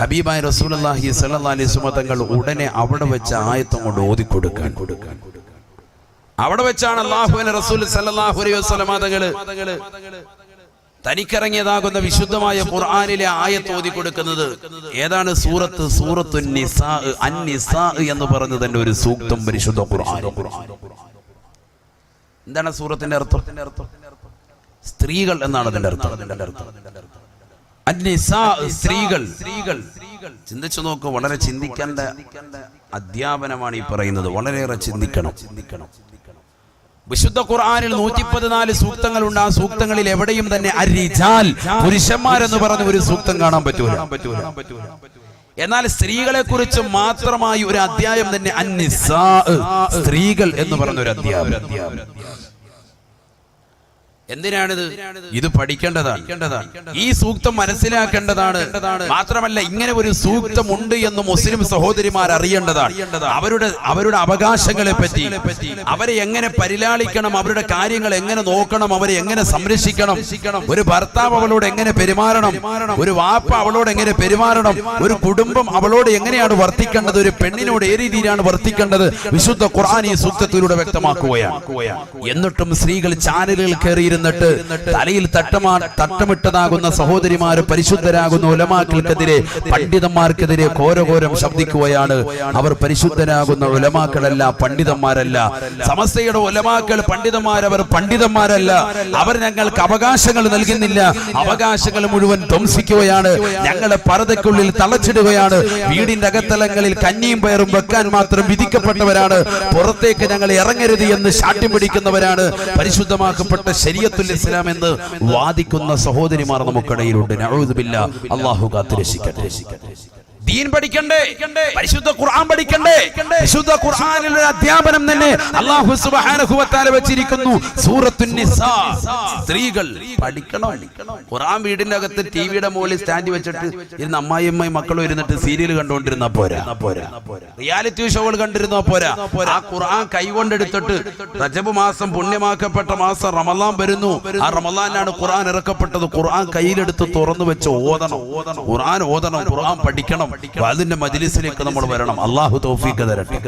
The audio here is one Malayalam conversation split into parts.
ഹബീബായ റസൂലുള്ളാഹി സ്വല്ലല്ലാഹു അലൈഹി വസല്ലം തങ്ങൾ ഉടനെ അവിടെ വെച്ച ആയത്തും കൊണ്ട് ഓതിക്കൊടുക്കാൻ അവിടെ വെച്ചാണ് അല്ലാഹുവിന്റെ റസൂൽ സ്വല്ലല്ലാഹു അലൈഹി വസല്ലം തങ്ങൾ തനിക്കിറങ്ങിയതാകുന്ന വിശുദ്ധമായ ഖുർആനിലെ ആയത്ത് ഓതി കൊടുക്കുന്നത്. ഏതാണ്? സൂറത്തുൻ നിസാ, അൻ-നിസാ എന്ന് പറഞ്ഞ തന്നെ ഒരു സൂക്തം പരിശുദ്ധ ഖുർആൻ. എന്താണ് സൂറത്തിന്റെ അർത്ഥം? സ്ത്രീകൾ എന്നാണ് അതിന്റെ അർത്ഥം. അൻ-നിസാ, സ്ത്രീകൾ. ചിന്തിച്ചു നോക്കൂ, വളരെ ചിന്തിക്കേണ്ട അധ്യാപനമാണ് ഈ പറയുന്നത്. വളരെയേറെ ചിന്തിക്കണം. വിശുദ്ധ ഖുർആനിൽ 114 സൂക്തങ്ങളുണ്ട്. ആ സൂക്തങ്ങളിൽ എവിടെയും തന്നെ അരിജാൽ, പുരുഷന്മാരെന്ന് പറഞ്ഞ ഒരു സൂക്തം കാണാൻ പറ്റൂല. എന്നാൽ സ്ത്രീകളെ കുറിച്ച് മാത്രമായി ഒരു അധ്യായം തന്നെ അൻ-നിസാ, സ്ത്രീകൾ എന്ന് പറഞ്ഞ ഒരു അധ്യായം. എന്തിനാണിത്? ഇത് പഠിക്കേണ്ടതാണ്. ഈ സൂക്തം മനസ്സിലാക്കേണ്ടതാണ്. മാത്രമല്ല, ഇങ്ങനെ ഒരു സൂക്തം ഉണ്ട് എന്ന് മുസ്ലിം സഹോദരിമാർ അറിയേണ്ടതാണ്. അവരുടെ അവകാശങ്ങളെ പറ്റി, അവരെ എങ്ങനെ പരിലാളിക്കണം, അവരുടെ കാര്യങ്ങൾ എങ്ങനെ നോക്കണം, അവരെ എങ്ങനെ സംരക്ഷിക്കണം, ഒരു ഭർത്താവ് അവളോട് എങ്ങനെ പെരുമാറണം, ഒരു വാപ്പ അവളോട് എങ്ങനെ പെരുമാറണം, ഒരു കുടുംബം അവളോട് എങ്ങനെയാണ് വർത്തിക്കേണ്ടത്, ഒരു പെണ്ണിനോട് ഏത് രീതിയിലാണ് വർത്തിക്കേണ്ടത്, വിശുദ്ധ ഖുർആൻ ഈ സൂക്തത്തിലൂടെ വ്യക്തമാക്കുകയാണ്. എന്നിട്ടും സ്ത്രീകൾ ചാനലുകൾ കയറിയിരുന്നിട്ട് തലയിൽ തട്ടമിട്ടതാകുന്ന സഹോദരിമാര്, പരിശുദ്ധരാകുന്ന ഉലമാക്കൾക്കെതിരെ, പണ്ഡിതന്മാർക്കെതിരെ ഘോരഘോരം ശബ്ദിക്കുകയാണ്. അവർ പരിശുദ്ധരാകുന്ന ഉലമാക്കളല്ല, പണ്ഡിതന്മാരല്ല. സമസ്തയുടെ ഉലമാക്കൾ പണ്ഡിതന്മാരവർ പണ്ഡിതന്മാരല്ല. അവർ ഞങ്ങൾക്ക് അവകാശങ്ങൾ നൽകുന്നില്ല. അവകാശങ്ങൾ മുഴുവൻ ധ്വംസിക്കുകയാണ്. ഞങ്ങളെ പർദ്ദയ്ക്കുള്ളിൽ തളച്ചിടുകയാണ്. വീടിന്റെ അകത്തലങ്ങളിൽ കഞ്ഞിയും പയറും വെക്കാൻ മാത്രം വിധിക്കപ്പെട്ടവരാണ്. പുറത്തേക്ക് ഞങ്ങൾ ഇറങ്ങരുത് എന്ന് ശാഠ്യം പിടിക്കുന്നവരാണ്. പരിശുദ്ധമാക്കപ്പെട്ട ശരീഅത്തുൽ ഇസ്ലാം എന്ന് വാദിക്കുന്ന സഹോദരിമാർ നമുക്കിടയിലുണ്ട്. നഊദു ബില്ലാഹ്. അല്ലാഹു കാത്തുരക്ഷിക്കട്ടെ. ദീൻ പഠിക്കണ്ടേ? പരിശുദ്ധ ഖുർആൻ പഠിക്കണ്ടേ? വിശുദ്ധ ഖുർആനിലെ അധ്യാപനം തന്നെ അല്ലാഹു സുബ്ഹാനഹു വ തആല വെച്ചിരിക്കുന്നു. സൂറത്തുൻ നിസാ, സ്ത്രീകൾ പഠിക്കണം. ഖുർആൻ വീടിന്റെ അകത്ത് ടിവിയുടെ മുകളിൽ സ്റ്റാൻഡ് വെച്ചിട്ട് ഇരുന്ന് അമ്മായിയമ്മയും മക്കളും ഇരുന്നിട്ട് സീരിയൽ കണ്ടുകൊണ്ടിരുന്ന പോരാ. റിയാലിറ്റി ഷോകൾ കണ്ടിരുന്ന പോരാ. ആ ഖുർആൻ കൈകൊണ്ടെടുത്തിട്ട് റജബ് മാസം, പുണ്യമാക്കപ്പെട്ട മാസം റമളാൻ വരുന്നു. ആ റമളാനിലാണ് ഖുർആൻ ഇറക്കപ്പെട്ടത്. ഖുർആൻ കയ്യിലെടുത്ത് തുറന്നു വെച്ച് ഓതണം. ഖുർആൻ ഓതണം, ഖുർആൻ പഠിക്കണം. അതിന്റെ മജ്ലിസിലേക്ക് നമ്മൾ വരണം. അല്ലാഹു തൗഫീഖ് തരട്ടെ.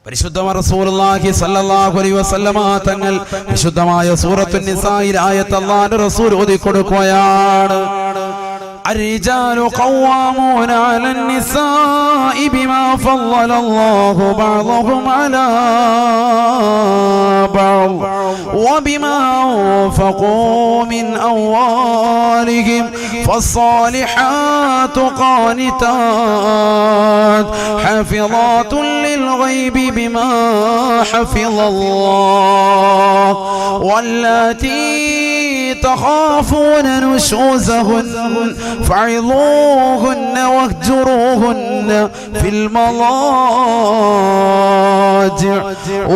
പരിശുദ്ധമായ റസൂലുള്ളാഹി സ്വല്ലല്ലാഹു അലൈഹി വസല്ലമ തങ്ങൾ വിശുദ്ധമായ സൂറത്തുൻ നിസായിൽ ആയത്ത് അല്ലാഹുവിന്റെ റസൂൽ ഓതി കൊടുക്കുകയാണ്. الرجال قوامون على النساء بما فضل الله بعضهم على بعض وبما أنفقوا من أموالهم فالصالحات قانتات حافظات للغيب بما حفظ الله واللاتي تخافون نشوزهن فعظوهن واهجروهن في المضاجع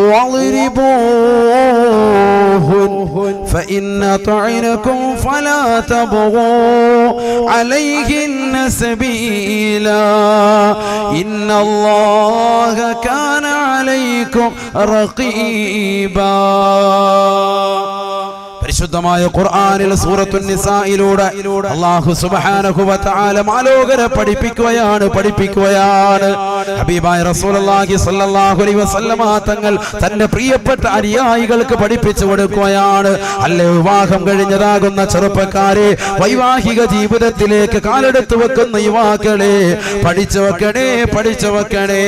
واضربوهن فإن أطعنكم فلا تبغوا عليهن سبيلا إن الله كان عليكم رقيبا. പരിശുദ്ധമായ ഖുർആനിൽ സൂറത്തുൻ നിസായിലൂടെ അല്ലാഹു സുബ്ഹാനഹു വ തആല മാലോകരെ പഠിപ്പിക്കുകയാണ്. ഹബീബായ റസൂലുള്ളാഹി സ്വല്ലല്ലാഹു അലൈഹി വസല്ലമ തങ്ങൾ തന്റെ പ്രിയപ്പെട്ട അനുയായികൾക്ക് പഠിപ്പിച്ചു കൊടുക്കുകയാണ്. അല്ലേ, വിവാഹം കഴിഞ്ഞതാകുന്ന ചെറുപ്പക്കാരെ, വൈവാഹിക ജീവിതത്തിലേക്ക് കാലെടുത്തു വെക്കുന്ന യുവാക്കളെ, പഠിച്ചു വെക്കണേ.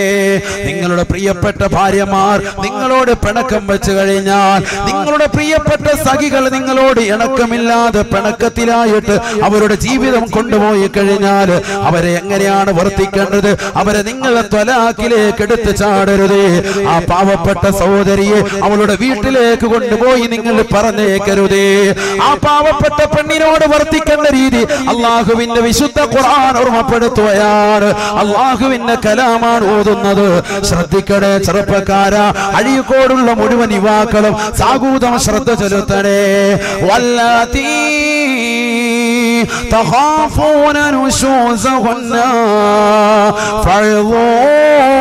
നിങ്ങളുടെ പ്രിയപ്പെട്ട ഭാര്യമാർ നിങ്ങളോട് പിണക്കം വെച്ചു കഴിഞ്ഞാൽ, നിങ്ങളുടെ പ്രിയപ്പെട്ട സഖികൾ നിങ്ങളോട് ഇണക്കമില്ലാതെ പിണക്കത്തിലായിട്ട് അവരുടെ ജീവിതം കൊണ്ടുപോയി കഴിഞ്ഞാൽ അവരെ എങ്ങനെയാണ് വർത്തിക്കേണ്ടത്? അവരെ നിങ്ങളെ ത്വലാഖിലേക്ക് എടുത്തു ചാടരുത്. ആ പാവപ്പെട്ട സഹോദരിയെ അവളുടെ വീട്ടിലേക്ക് കൊണ്ടുപോയി നിങ്ങൾ പറഞ്ഞേക്കരുതേ. ആ പാവപ്പെട്ട പെണ്ണിനോട് വർത്തിക്കേണ്ട രീതി അള്ളാഹുവിന്റെ വിശുദ്ധ ഖുർആൻ ഓർമ്മപ്പെടുത്തുകയാണ്. അള്ളാഹുവിന്റെ കലാമാണ് ഓതുന്നത്. ശ്രദ്ധിക്കണേ ചെറുപ്പക്കാരാ, അഴീക്കോടുള്ള മുഴുവൻ യുവാക്കളും സാഗൂതം ശ്രദ്ധ ചെലുത്തണേ. واللاتي تخافون نشوزهن فعظوهن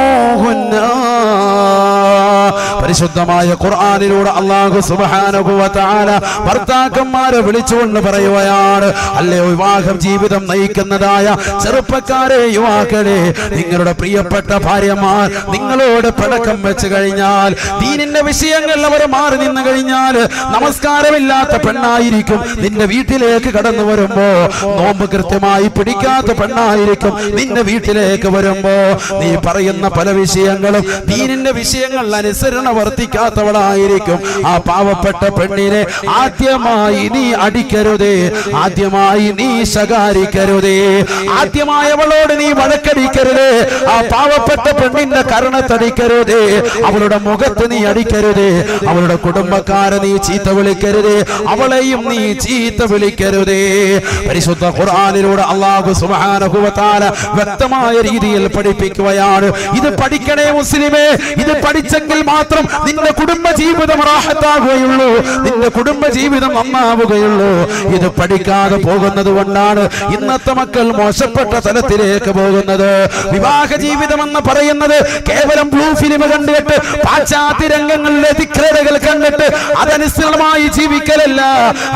പരിശുദ്ധമായ ഖുർആനിലൂടെ അല്ലാഹു സുബ്ഹാനഹു വ തആല ഭർത്താക്കന്മാരെ വിളിച്ചുകൊണ്ട് പറയുകയാണ്, അല്ലയോ വിവാഹം ജീവിതം നയിക്കുന്നതായ ചെറുപ്പക്കാരെ, യുവാക്കളെ, നിങ്ങളുടെ പ്രിയപ്പെട്ട ഭാര്യമാർ നിങ്ങളോട് പടക്കം വെച്ച് കഴിഞ്ഞാൽ, ദീനിന്റെ വിഷയങ്ങൾ അവർ മാറി നിന്ന് കഴിഞ്ഞാൽ, നമസ്കാരമില്ലാത്ത പെണ്ണായിരിക്കും നിന്റെ വീട്ടിലേക്ക് കടന്നു വരുമ്പോ, നോമ്പ് കൃത്യമായി പിടിക്കാത്ത പെണ്ണായിരിക്കും നിന്റെ വീട്ടിലേക്ക് വരുമ്പോ, നീ പറയുന്ന പല വിഷയങ്ങളും ദീനിന്റെ വിഷയങ്ങൾ അനുസരണ വർത്തിക്കാത്തവളായിരിക്കും. ആ പാവപ്പെട്ട പെണ്ണിനെ ആദ്യമായി നീ അടിക്കരുതേ, ആദ്യമായി നീ ശകാരിക്കരുതേ, ആദ്യമായി അവളോട് നീ വഴക്കടിക്കരുതേ, ആ പാവപ്പെട്ട പെണ്ണിന്റെ കരണത്തടിക്കരുതേ, അവളുടെ മുഖത്ത് നീ അടിക്കരുതേ, അവളുടെ കുടുംബക്കാരെ നീ ചീത്ത വിളിക്കരുതേ, അവളെയും നീ ചീത്ത വിളിക്കരുതേ. പരിശുദ്ധ ഖുർആനിലൂടെ അല്ലാഹു സുബ്ഹാനഹു വ തആല വ്യക്തമായ രീതിയിൽ പഠിപ്പിക്കുകയാണ്. ഇത് പഠിക്കണേ മുസ്ലിമേ, ഇത് പഠിച്ചെങ്കിൽ മാത്രം നിന്റെ കുടുംബ ജീവിതം റാഹത്താകുകയുള്ളൂ, നിന്റെ കുടുംബ ജീവിതം നന്നാവുകയുള്ളൂ. ഇത് പഠിക്കാതെ പോകുന്നത് കൊണ്ടാണ് ഇന്നത്തെ മക്കൾ മോശപ്പെട്ട തലത്തിലേക്ക് പോകുന്നത്. വിവാഹ ജീവിതം എന്ന് പറയുന്നത് കേവലം ബ്ലൂ ഫിലിം കണ്ടിട്ട്, പാശ്ചാത്യ രംഗങ്ങളിലെ ധിക്രതകൾ കണ്ടിട്ട് അതനുസൃതമായി ജീവിക്കലല്ല.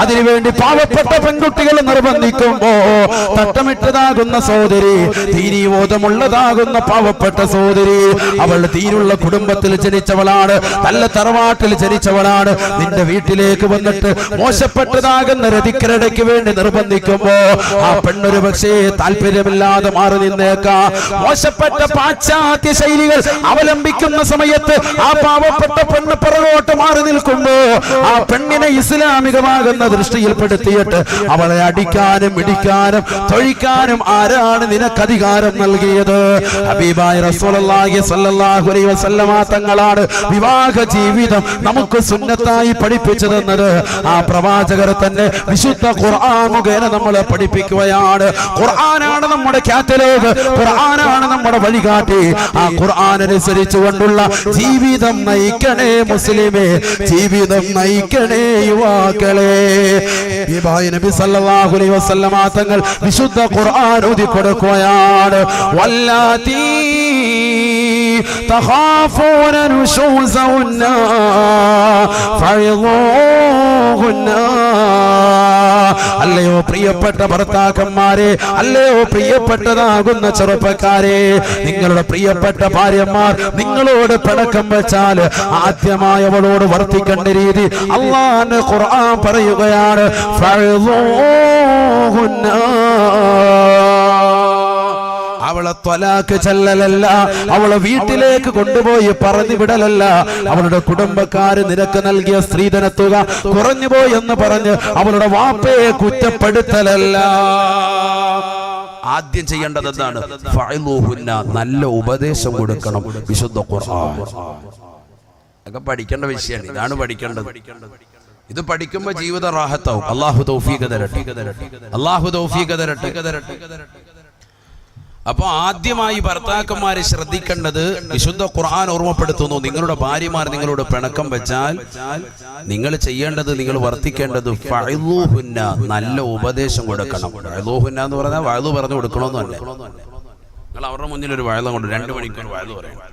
അതിനുവേണ്ടി പാവപ്പെട്ട പെൺകുട്ടികൾ നിർബന്ധിക്കുമ്പോ തട്ടമിട്ടതാകുന്ന സഹോദരി, ദീനീബോധമുള്ളതാകുന്ന പാവപ്പെട്ട സഹോദരി, അവൾ ദീനുള്ള കുടുംബത്തിൽ ജനിച്ചവളാണ്, നല്ല തറവാട്ടിൽ ജനിച്ചവളാണ്, നിന്റെ വീട്ടിലേക്ക് വന്നിട്ട് മോശപ്പെട്ടതാകുന്ന രതിക്കരടയ്ക്ക് വേണ്ടി നിർബന്ധിക്കുമ്പോ ആ പെണ്ണൊരു പക്ഷേ താല്പര്യമില്ലാതെ മാറി നിന്നേക്കാം. മോശപ്പെട്ട പാശ്ചാത്യ ശൈലികൾ അവലംബിക്കുന്ന സമയത്ത് ആ പാവപ്പെട്ട പെണ്ണ് പുറകോട്ട് മാറി നിൽക്കുമ്പോ ആ പെണ്ണിനെ ഇസ്ലാമികമാകുന്ന ദൃഷ്ടിയിൽപ്പെടുത്തിയിട്ട് അവളെ അടിക്കാനും ഇടിക്കാനും തൊഴിക്കാനും ആരാണ് നിനക്ക് അധികാരം നൽകിയത്? ഹബീബായ റസൂലുള്ളാഹി സ്വല്ലല്ലാഹു അലൈഹി വസല്ലമ തങ്ങളാണ് വിവാഹ ജീവിതം നമുക്ക് സുന്നത്തായി പഠിപ്പിച്ചു തന്നത്. ആ പ്രവാചകർ തന്നെ വിശുദ്ധ ഖുർആൻ മുഖേന നമ്മളെ പഠിപ്പിക്കുകയാണ്. ഖുർആനാണ് നമ്മുടെ കാറ്റലോഗ്, ഖുർആനാണ് നമ്മുടെ വഴികാട്ടി. ആ ഖുർആൻ അനുസരിച്ചുകൊണ്ടുള്ള ജീവിതം നയിക്കണേ മുസ്ലിമേ, ജീവിതം നയിക്കണേ യുവാക്കളെ. നബി സല്ലല്ലാഹു അലൈഹി വസല്ലമ തങ്ങൾ വിശുദ്ധ ഖുർആൻ ഓതി കൊടുക്കുകയാണ്. വല്ലാത്തി തഖാഫൂന നുശൂസഹുന്ന ഫഇദൂഹുന്ന. അല്ലയോ പ്രിയപ്പെട്ട ഭർത്താക്കന്മാരെ, അല്ലയോ പ്രിയപ്പെട്ടതാകുന്ന ചെറുപ്പക്കാരെ, നിങ്ങളുടെ പ്രിയപ്പെട്ട ഭാര്യമാർ നിങ്ങളോട് പടക്കം വെച്ചാൽ ആദ്യമായി അവളോട് വർത്തിക്കേണ്ട രീതി അല്ലാഹുവിന്റെ ഖുർആൻ പറയുകയാണ്, ഫഇദൂഹുന്ന. അവളെ ത്വലാഖ് ചൊല്ലലല്ല, അവളെ വീട്ടിലേക്ക് കൊണ്ടുപോയി പറഞ്ഞു വിടലല്ല, അവളുടെ കുടുംബക്കാര് നിനക്ക് നൽകിയ സ്ത്രീധനത്തുക കുറഞ്ഞുപോയി എന്ന് പറഞ്ഞ് അവളുടെ വാപ്പയെ കുറ്റപ്പെടുത്തലല്ല. ആദ്യം ചെയ്യേണ്ടത് എന്താണ്? ഫഅലൂഹുന്ന, നല്ല ഉപദേശം കൊടുക്കണം. വിശുദ്ധ ഖുർആൻ ഒക്കെ പഠിക്കേണ്ട വിഷയമാണ്. ഇതാണ് പഠിക്കേണ്ടത്. ഇത് പഠിക്കുമ്പോ ജീവിത റാഹത്താവും. അല്ലാഹു തൗഫീഖ് തരട്ടെ, അല്ലാഹു തൗഫീഖ് തരട്ടെ. അപ്പൊ ആദ്യമായി ഭർത്താക്കന്മാരെ ശ്രദ്ധിക്കേണ്ടത്, വിശുദ്ധ ഖുർആൻ ഓർമ്മപ്പെടുത്തുന്നു, നിങ്ങളുടെ ഭാര്യമാർ നിങ്ങളോട് പിണക്കം വെച്ചാൽ നിങ്ങൾ ചെയ്യേണ്ടത്, നിങ്ങൾ വർത്തിക്കേണ്ടത് ഫഅലൂഹുന്ന, നല്ല ഉപദേശം കൊടുക്കണം. ഫഅലൂഹുന്ന എന്ന് പറഞ്ഞാൽ വഅദ് പറഞ്ഞു കൊടുക്കണമെന്നല്ല. നിങ്ങൾ അവരുടെ മുന്നിൽ ഒരു വഅദ് കൊണ്ട് 2 മണിക്കൂർ വഅദ് പറയണം.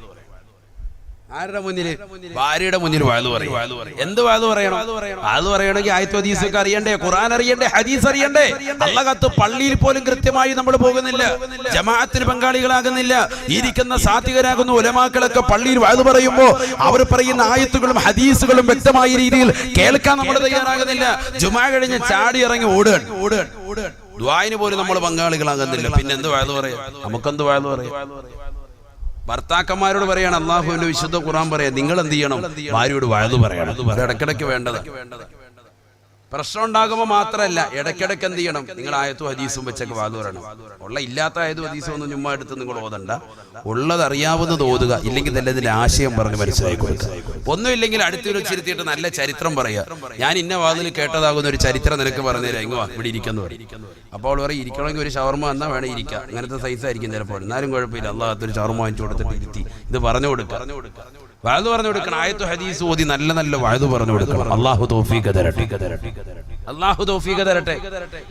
ആരുടെ മുന്നിൽ? ഭാര്യയുടെ മുന്നിൽ വഅദ് പറയും. എന്ത് വഅദ് പറയണം? വഅദ് പറയണമെങ്കിൽ ആയത്ത് ഹദീസൊക്കെ അറിയണ്ടേ, ഖുർആൻ അറിയണ്ടേ, ഹദീസ് അറിയണ്ടേ. അല്ലാഹു പള്ളിയിൽ പോലും കൃത്യമായി നമ്മൾ പോകുന്നില്ല, ജമാഅത്തിന് പങ്കാളികളാകുന്നില്ല. ഇരിക്കുന്ന സാത്വികരാകുന്ന ഉലമാക്കളൊക്കെ പള്ളിയിൽ വഅദ് പറയുമ്പോൾ അവർ പറയുന്ന ആയത്തുകളും ഹദീസുകളും വ്യക്തമായ രീതിയിൽ കേൾക്കാൻ നമ്മൾ തയ്യാറാകുന്നില്ല. ജുമാ കഴിഞ്ഞ് ചാടി ഇറങ്ങി ഓടുകയാണ്. ദുആഇന് പോലും നമ്മൾ പങ്കാളികളാകുന്നില്ല. പിന്നെ എന്ത് വഅദ് പറയാം? നമുക്കെന്ത് വഅദ് പറയാം? ഭർത്താക്കന്മാരോട് പറയാണ്, അല്ലാഹുവിന്റെ വിശുദ്ധ ഖുർആൻ പറയാം, നിങ്ങൾ എന്ത് ചെയ്യണം? ഭാര്യയോട് വഅദ് പറയണം. അത് ഇടയ്ക്കിടയ്ക്ക് വേണ്ടത്. പ്രശ്നം ഉണ്ടാകുമ്പോൾ മാത്രമല്ല, ഇടയ്ക്കിടയ്ക്ക് എന്ത് ചെയ്യണം? നിങ്ങൾ ആയത്തും ഹദീസും വെച്ചൊക്കെ വഅദ് പറയണം. ഉള്ള ഇല്ലാത്ത ആയത്തും ഹദീസും ഒന്നും ചുമ്മാ എടുത്ത് നിങ്ങൾ ഓതണ്ട. ഉള്ളത് അറിയാവുന്നത് ഓതുക. ഇല്ലെങ്കിൽ തന്നെ ഇതിന്റെ ആശയം പറഞ്ഞ് മനസ്സിലാക്കി കൊടുക്കുക. ഒന്നുമില്ലെങ്കിൽ അടുത്തൊരു ചിരുത്തിയിട്ട് നല്ല ചരിത്രം പറയുക. ഞാൻ ഇന്ന വാതിൽ കേട്ടതാകുന്ന ഒരു ചരിത്രം നിനക്ക് പറഞ്ഞുതരാം, ഇങ്ങ് വാ ഇവിടെ ഇരിക്കുന്നു പറയും. അപ്പോൾ അവൾ പറയും, ഇരിക്കണമെങ്കിൽ ഒരു ഷവർമ എന്നാൽ വേണം ഇരിക്കുക. അങ്ങനത്തെ സൈസായിരിക്കും ചിലപ്പോൾ, എന്നാലും കുഴപ്പമില്ല, അല്ലാഹു ഒരു ഷവർമ വാങ്ങിച്ചു കൊടുത്തിട്ട് ഇരുത്തി ഇത് പറഞ്ഞു കൊടുക്കുക. വഅദ് പറഞ്ഞു കൊടുക്കണം. ആയത്തു ഹദീസ് ഓതി നല്ല നല്ല വഅദ് പറഞ്ഞു കൊടുക്കണം. അല്ലാഹു തൗഫീഖ് തരട്ടെ. അല്ലാഹു തൗഫീഖ് തരട്ടെ.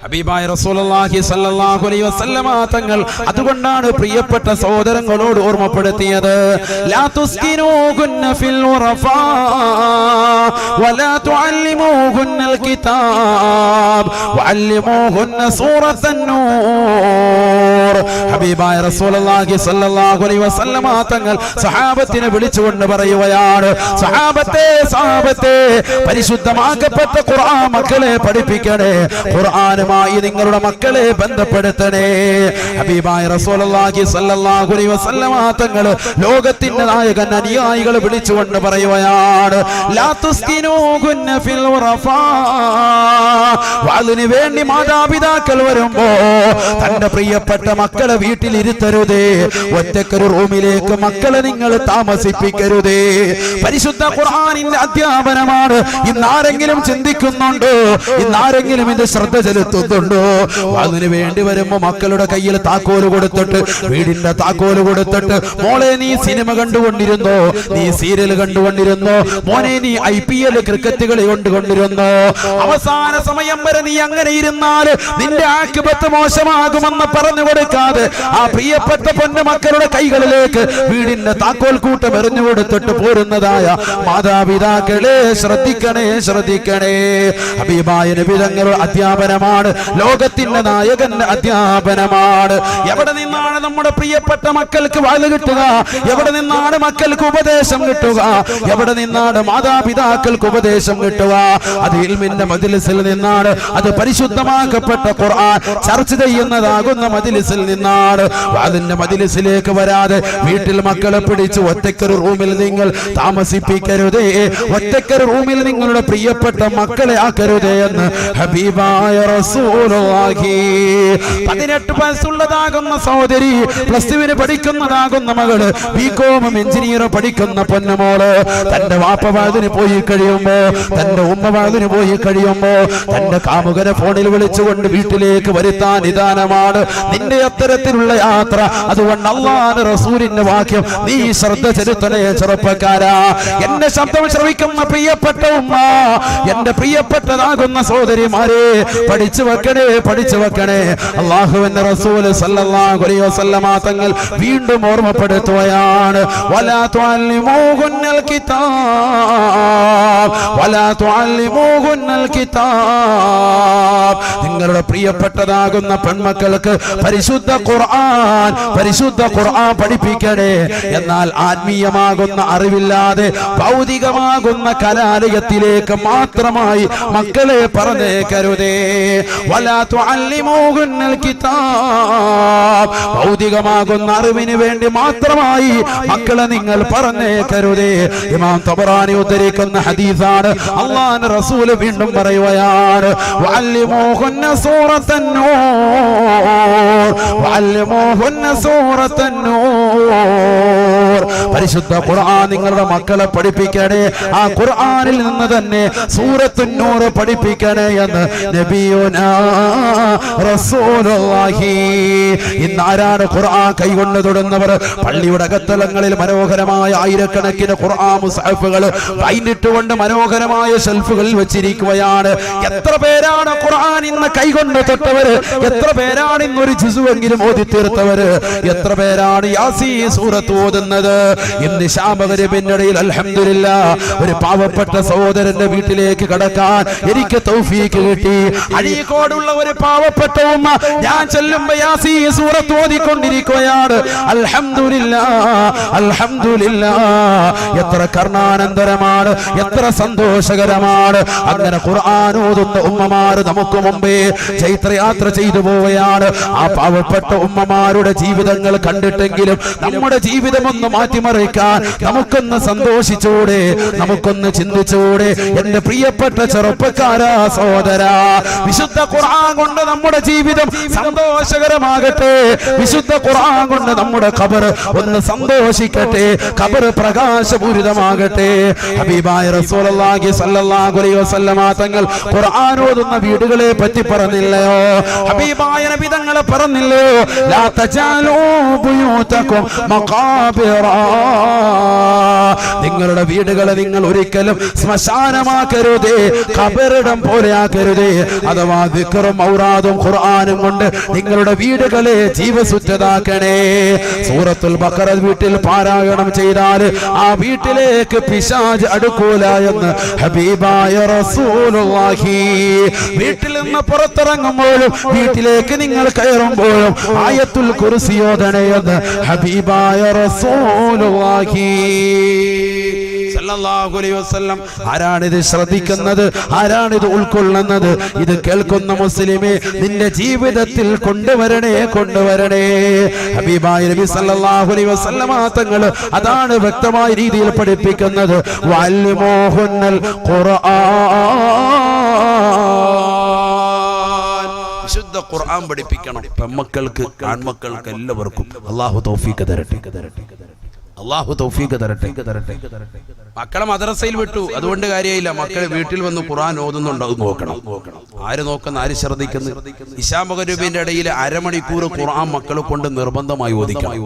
ഹബീബായ റസൂലുള്ളാഹി സ്വല്ലല്ലാഹു അലൈഹി വസല്ലമ തങ്ങൾ അതുകൊണ്ടാണ് പ്രിയപ്പെട്ട സഹോദരങ്ങളോട് ഓർമ്മപ്പെടുത്തിയത്, ലാ തുസ്കിനൂഹുന്ന ഫിൽ ഉറഫാ വലാ തുഅല്ലിമൂഹുന്നൽ കിതാബ് വഅല്ലിമൂഹുന്ന സൂറത്തൻ നൂർ. ഹബീബായ റസൂലുള്ളാഹി സ്വല്ലല്ലാഹു അലൈഹി വസല്ലമ തങ്ങൾ സഹാബത്തിനെ വിളിച്ചുകൊണ്ട് പറയുകയാണ്, സഹാബത്തെ പരിശുദ്ധമാക്കപ്പെട്ട ഖുർആൻ മക്കളെ പഠിപ്പിക്കണേ, ഖുർആനുമായി നിങ്ങളുടെ മക്കളെ ബന്ധപ്പെടുത്തണേ. ഹബീബായ റസൂലുള്ളാഹി സ്വല്ലല്ലാഹു അലൈഹി വസല്ലമ തങ്ങൾ ലോകത്തിന്റെ നായകൻ അനുയായികളെ വിളിച്ചുകൊണ്ട് പറയുകയാണ്, ലാ തുസ്കിനൂഹുന്ന ഫിൽ ഉറഫാ. അതിനു വേണ്ടി മാതാപിതാക്കൾ വരുമ്പോ തന്റെ പ്രിയപ്പെട്ട മക്കളെ വീട്ടിലിരുത്തരുതേ, ഒറ്റക്കൊരു റൂമിലേക്ക് മക്കളെ നിങ്ങൾ താമസിപ്പിക്കരുതേ. പരിശുദ്ധ ഖുർആനിന്റെ അധ്യാപനമാണ്. ഇന്നാരെങ്കിലും ചിന്തിക്കുന്നുണ്ടോ? ഇന്നാരെങ്കിലും ഇത് ശ്രദ്ധ ചെലുത്തുന്നുണ്ടോ? അതിനു വേണ്ടി വരുമ്പോ മക്കളുടെ കയ്യിൽ താക്കോല് കൊടുത്തിട്ട്, വീടിന്റെ താക്കോല് കൊടുത്തിട്ട്, മോളെ നീ സിനിമ കണ്ടുകൊണ്ടിരുന്നോ, നീ സീരിയൽ കണ്ടുകൊണ്ടിരുന്നോ, മോനെ നീ IPL ക്രിക്കറ്റ് കളി കൊണ്ടുകൊണ്ടിരുന്നോ, അവസാന സമയം വരെ നീ അങ്ങനെ ഇരുന്നാൽ നിന്റെ ആഖിബത്ത് മോശമാകുമെന്ന് പറഞ്ഞു കൊടുക്കാതെ ആ പ്രിയപ്പെട്ട പൊന്നു മക്കളുടെ കൈകളിലേക്ക് വീടിന്റെ താക്കോൽ കൂട്ടം എറിഞ്ഞു കൊടുത്തിട്ട് പോരുന്നതായ മാതാപിതാക്കളെ ശ്രദ്ധിക്കണേ. ഹബീബായ നബി തങ്ങളുടെ അധ്യാപനമാണ്, ലോകത്തിന്റെ നായകന്റെ അധ്യാപനമാണ്. എവിടെ നിന്നാണ് നമ്മുടെ പ്രിയപ്പെട്ട മക്കൾക്ക് വാല് കിട്ടുക? എവിടെ നിന്നാണ് മക്കൾക്ക് ഉപദേശം കിട്ടുക? എവിടെ നിന്നാണ് മാതാപിതാക്കൾക്ക് ഉപദേശം കിട്ടുക? അത് ഇൽമിന്റെ മജ്ലിസിൽ നിന്നാണ്, അത് പരിശുദ്ധമാക്കപ്പെട്ട ഖുർആൻ ചർച്ച ചെയ്യുന്നതാകുന്ന മജ്ലിസിൽ നിന്നാണ്. അതിന്റെ മജ്ലിസിലേക്ക് വരാതെ വീട്ടിൽ മക്കളെ പിടിച്ച് ഒറ്റക്കൊരു റൂമിൽ നിങ്ങൾ താമസിപ്പിക്കരുതേ, ഒറ്റക്കൊരു റൂമിൽ നിങ്ങളുടെ പ്രിയപ്പെട്ട മക്കളെ ആക്കരുതേ എന്ന് ഹബീബായ റസൂലുള്ളാഹി. 18 വയസ്സുള്ളതാകുന്ന സഹോദരി, +2 പഠിക്കുന്നതാകുന്ന മകള്, BCom എഞ്ചിനീയർ പഠിക്കുന്ന പൊന്നമോള്, തന്റെ വാപ്പ വാതിന് പോയി കഴിയുമ്പോ, തന്റെ ഉമ്മ വാതിന് പോയി കഴിയുമ്പോ തന്റെ കാമുകനെ ഫോണിൽ വിളിച്ചുകൊണ്ട് വീട്ടിലേക്ക് വരുത്താൻ നിദാനമാണ് നിന്റെ അത്തരത്തിലുള്ള യാത്ര. അതുകൊണ്ട് അല്ലാഹുവിന്റെ റസൂലിന്റെ വാക്യം നീ ശ്രദ്ധ ചെലുത്തണേ ചെറുപ്പക്കാരാ. എന്റെ ശബ്ദം ശ്രവിക്കുന്ന പ്രിയപ്പെട്ട ഉമ്മ, എന്റെ പ്രിയപ്പെട്ടതാകുന്ന സഹോദരിമാരെ, പഠിച്ചു വെക്കണേ. അല്ലാഹുവിന്റെ റസൂൽ സല്ലല്ലാഹു അലൈഹി വസല്ലമ തങ്ങൾ വീണ്ടും ഓർമ്മപ്പെടുത്തുകയാണ്, വലാ തുഅല്ലിമൂഹുന്നൽ കിതാബ് വലാ തുഅല്ലിമൂഹുന്നൽ കിതാബ്. നിങ്ങളുടെ പ്രിയപ്പെട്ടതാകുന്ന പെൺമക്കൾക്ക് പരിശുദ്ധ ഖുർആൻ പഠിപ്പിക്കണേ. എന്നാൽ ആത്മീയമാകുന്ന അറിവില്ലാതെ ഭൗതികമാകുന്ന കലാലയത്തിലേക്ക് മാത്രമായി മക്കളെ പറഞ്ഞേക്കരുതേ. വലാ തുഅല്ലിമൂഹുന്നൽ കിതാബ്, ഭൗതികമാകുന്ന അറിവിന് വേണ്ടി മാത്രമായി മക്കളെ നിങ്ങൾ പറഞ്ഞേക്കരുതേ. ഇമാം തബറാനി ഉദ്ധരിക്കുന്ന ഹദീസാണ്. അല്ലാഹുവിന്റെ റസൂൽ വീണ്ടും പറയുകയാണ്, വഅല്ലിമൂഹുന്ന സൂറത്തൻ നൂർ വഅല്ലിമൂഹുന്ന സൂറത്തൻ നൂർ. പരിശുദ്ധ ഖുർആൻ നിങ്ങളുടെ മക്കളെ പഠിപ്പിക്കണേ. ആ ഖുർആനിൽ നിന്ന് തന്നെ സൂറത്തുൻ നൂർ പഠിപ്പിക്കണേ എന്ന് നബിയുനാ റസൂലുള്ളാഹി. ഇന്നാരാണ് ഖുർആൻ കൈകൊണ്ട് തൊടുന്നവർ? പള്ളിയുടെ അകത്തളങ്ങളിൽ മനോഹരമായ ആയിരക്കണക്കിന് ഖുർആൻ മുസ്ഹഫുകൾ കൈനിട്ടുകൊണ്ട് മനോഹരമായ ഷെൽഫുകളിൽ വെച്ചിരിക്കുകയാണ്. എത്ര പേരാണ് ഖുർആൻ ഇന്ന് കൈകൊണ്ട് തൊട്ടവര്? എത്ര പേരാണ് ഇന്നൊരു ജുസുവെങ്കിലും ഓതി തീർത്തവര്? എത്ര പേരാണ് യാസീൻ സൂറത്ത് ഓതുന്നത്? ഇന്ന് ശാമകരിബിനിടയിൽ അൽഹംദുലില്ലാഹ് ഒരു പാവപ്പെട്ട സഹോദരന്റെ വീട്ടിലേക്ക് കടക്കാൻ എനിക്ക് തൗഫീക്ക് കിട്ടി. അഴീക്കോടുള്ള ഒരു പാവപ്പെട്ട ഉമ്മ ഞാൻ ചെല്ലുമ്പോ യാസീൻ സൂറത്ത് ഓതിക്കൊണ്ടിരിക്കുകയാണ്. അൽഹംദുലില്ലാഹ് എത്ര കർണാനന്തരമാണ്, എത്ര സന്തോഷകരമാണ്. അങ്ങനെ ഖുർആൻ ഓതുന്ന ഉമ്മമാർ നമുക്ക് മുമ്പേ ചൈത്രയാത്ര ചെയ്തു പോവുകയാണ്. ആ പാവപ്പെട്ട ഉമ്മമാരുടെ ജീവിതങ്ങൾ കണ്ടിട്ടെങ്കിലും നമ്മുടെ ജീവിതം ഒന്ന് മാറ്റിമറിക്കാൻ നമുക്കൊന്ന് സന്തോഷിച്ചൂടെ, നമുക്കൊന്ന് ചിന്തിച്ചൂടെ? എന്റെ പ്രിയപ്പെട്ട ചെറുപ്പക്കാരാ, സഹോദരാ, വിശുദ്ധ ഖുർആൻ കൊണ്ട് നമ്മുടെ ജീവിതം സന്തോഷകരമാകട്ടെ. വിശുദ്ധ ഖുർആൻ കൊണ്ട് നമ്മുടെ ഖബർ ഒന്ന് സന്തോഷിക്കട്ടെ, ഖബർ പ്രകാശപൂരിതമാകട്ടെ. ഹബീബായ റസൂലുള്ളാഹി സ്വല്ലല്ലാഹു അലൈഹി വസല്ലമ തങ്ങൾ ഖുർആൻ ഓതുന്ന വീടുകളെ പറ്റി പറഞ്ഞില്ലയോ? ഹബീബായ നബി തങ്ങൾ പറഞ്ഞില്ലയോ? ലാ തജാലൂ ബുയൂതകും മഖാബിറ. നിങ്ങളുടെ വീടുകളെ നിങ്ങൾ ഒരിക്കലും ശ്മശാനമാക്കരുതേ, ഖബറിടം പോലെയാക്കരുതേ. അഥവാ ദിക്റും ഔറാദും ഖുർആനും കൊണ്ട് നിങ്ങളുടെ വീടുകളെ ജീവസുറ്റതാക്കണേ. സൂറത്തുൽ ബഖറ വീട്ടിൽ പാരായണം ചെയ്താൽ ആ വീട്ടിലേക്ക് പിശാച് അടുക്കൂല എന്ന് ഹബീബായ റസൂലുള്ളാഹി. വീട്ടിൽ നിന്ന് പുറത്തിറങ്ങുമ്പോഴും വീട്ടിലേക്ക് നിങ്ങൾ കയറുമ്പോഴും ആയത്തുൽ കുർസി ഓതണേ എന്ന് ഹബീബായ റസൂലുള്ളാഹി സല്ലല്ലാഹു അലൈഹി വസല്ലം. ആരാണിത് ശ്രദ്ധിക്കുന്നത്? ആരാണിത് ഉൾക്കൊള്ളുന്നത്? ഇത് കേൾക്കുന്ന മുസ്ലിമേ, നിന്റെ ജീവിതത്തിൽ കൊണ്ടുവരണേ. ഹബീബായ നബി സല്ലല്ലാഹു അലൈഹി വസല്ലം തങ്ങൾ അതാണ് വ്യക്തമായ രീതിയിൽ പഠിപ്പിക്കുന്നത്. വഅല്ലിമൂഹുന്നൽ ഖുർആൻ. വിശുദ്ധ ഖുർആൻ പഠിപ്പിക്കണം പെൺമക്കൾക്ക്, ആൺമക്കൾക്ക്, എല്ലാവർക്കും. അല്ലാഹു തൗഫീഖ് തരട്ടെ. അല്ലാഹു തൗഫീഖ് തരട്ടെ. മക്കളെ മദ്രസയിൽ വിട്ടു, അതുകൊണ്ട് കാര്യമില്ല. മക്കളെ വീട്ടിൽ വന്ന് ഖുർആൻ ഓതുന്നുണ്ടോ അത് നോക്കണം. ആര് നോക്കുന്ന, ആര് ശ്രദ്ധിക്കുന്നു? ഇശാ മഗ്‌രിബിന്റെ ഇടയിൽ അരമണിക്കൂർ ഖുർആൻ മക്കളെ കൊണ്ട് നിർബന്ധമായി ഓദിക്കണം.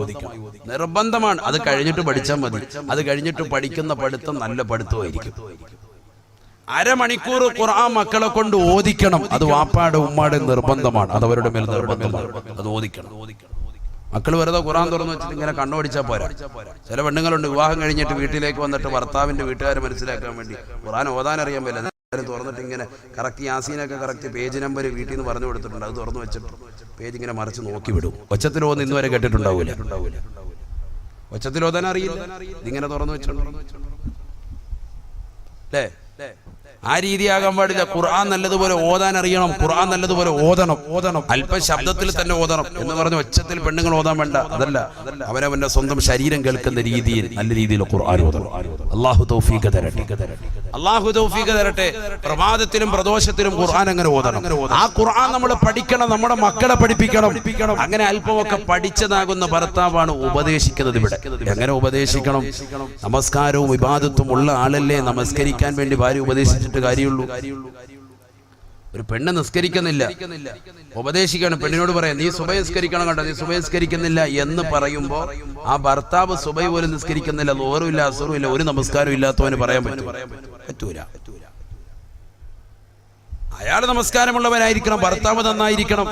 നിർബന്ധമാണ്. അത് കഴിഞ്ഞിട്ട് പഠിച്ചാൽ മതി. അത് കഴിഞ്ഞിട്ട് പഠിക്കുന്ന പഠിത്തം നല്ല പഠിത്തമായിരിക്കും. അരമണിക്കൂർ ഖുർആൻ മക്കളെ കൊണ്ട് ഓദിക്കണം. അത് വാപ്പാടെ ഉമ്മാടെ നിർബന്ധമാണ്. അത് അവരുടെ മേൽ നിർബന്ധമാണ്. അത് ഓദിക്കണം. മക്കൾ വെറുതെ ഖുർആൻ തുറന്നു വെച്ചിട്ട് ഇങ്ങനെ കണ്ണോടിച്ചാൽ പോരാ. ചില പെണ്ണുങ്ങളുണ്ട് വിവാഹം കഴിഞ്ഞിട്ട് വീട്ടിലേക്ക് വന്നിട്ട് ഭർത്താവിന്റെ വീട്ടുകാരെ മനസ്സിലാക്കാൻ വേണ്ടി ഖുർആൻ ഓതാൻ അറിയാൻ പറ്റില്ല, തുറന്നിട്ട് ഇങ്ങനെ കറക്റ്റ് യാസീനൊക്കെ കറക്റ്റ് പേജ് നമ്പർ വീട്ടിൽ നിന്ന് പറഞ്ഞു കൊടുത്തിട്ടുണ്ട്. അത് തുറന്നു വെച്ചിട്ട് പേജ് ഇങ്ങനെ മറിച്ച് നോക്കി വിടും. ഒച്ചത്തിൽ ഓന്ന് ഇന്നുവരെ കേട്ടിട്ടുണ്ടാവൂല. ഒച്ചത്തിൽ ഓതാൻ അറിയില്ല, ഇതിങ്ങനെ തുറന്നു വെച്ചിട്ടുണ്ട് അല്ലേ? ആ രീതിയാകാൻ പാടില്ല. ഖുർആൻ നല്ലതുപോലെ ഓതാൻ അറിയണം. ഖുർആൻ നല്ലതുപോലെ ഓതണം. അല്പം ശബ്ദത്തിൽ തന്നെ ഓതണം എന്ന് പറഞ്ഞ് ഒച്ചത്തിൽ പെണ്ണുങ്ങൾ ഓതാൻ വേണ്ട. അതല്ല, അവനവന്റെ സ്വന്തം ശരീരം കേൾക്കുന്ന രീതിയിൽ നല്ല രീതിയിൽ ഖുർആൻ ഓതണം. അല്ലാഹു തൗഫീഖ് തരട്ടെ. അല്ലാഹു തൗഫീഖ് തരട്ടെ. പ്രഭാതത്തിലും പ്രദോഷത്തിലും ഖുർആൻ അങ്ങനെ ഓതണം. ആ ഖുർആൻ നമ്മൾ പഠിക്കണം, നമ്മുടെ മക്കളെ പഠിപ്പിക്കണം. അങ്ങനെ അല്പമൊക്കെ പഠിച്ചതാകുന്ന ഭർത്താവാണ് ഉപദേശിക്കുന്നത്. ഇവിടെ എങ്ങനെ ഉപദേശിക്കണം? നമസ്കാരവും ഇബാദത്തും ഉള്ള ആളല്ലേ നമസ്കരിക്കാൻ വേണ്ടി ഭാര്യ ഉപദേശിച്ചിട്ട് കാര്യമുള്ളൂ. ഒരു പെണ്ണ് നിസ്കരിക്കുന്നില്ല, ഉപദേശിക്കണം. പെണ്ണിനോട് പറയാം, നീ സുബഹി നിസ്കരിക്കണം കേട്ടോ, നീ സുബഹി നിസ്കരിക്കുന്നില്ല എന്ന് പറയുമ്പോ ആ ഭർത്താവ് സുബഹി പോലും നിസ്കരിക്കുന്നില്ല, ലോറും ഇല്ല, അസറും ഇല്ല, ഒരു നമസ്കാരം ഇല്ലാത്തവന് പറയാൻ പറ്റൂല. അയാൾ നമസ്കാരമുള്ളവനായിരിക്കണം, ഭർത്താവ് നന്നായിരിക്കണം.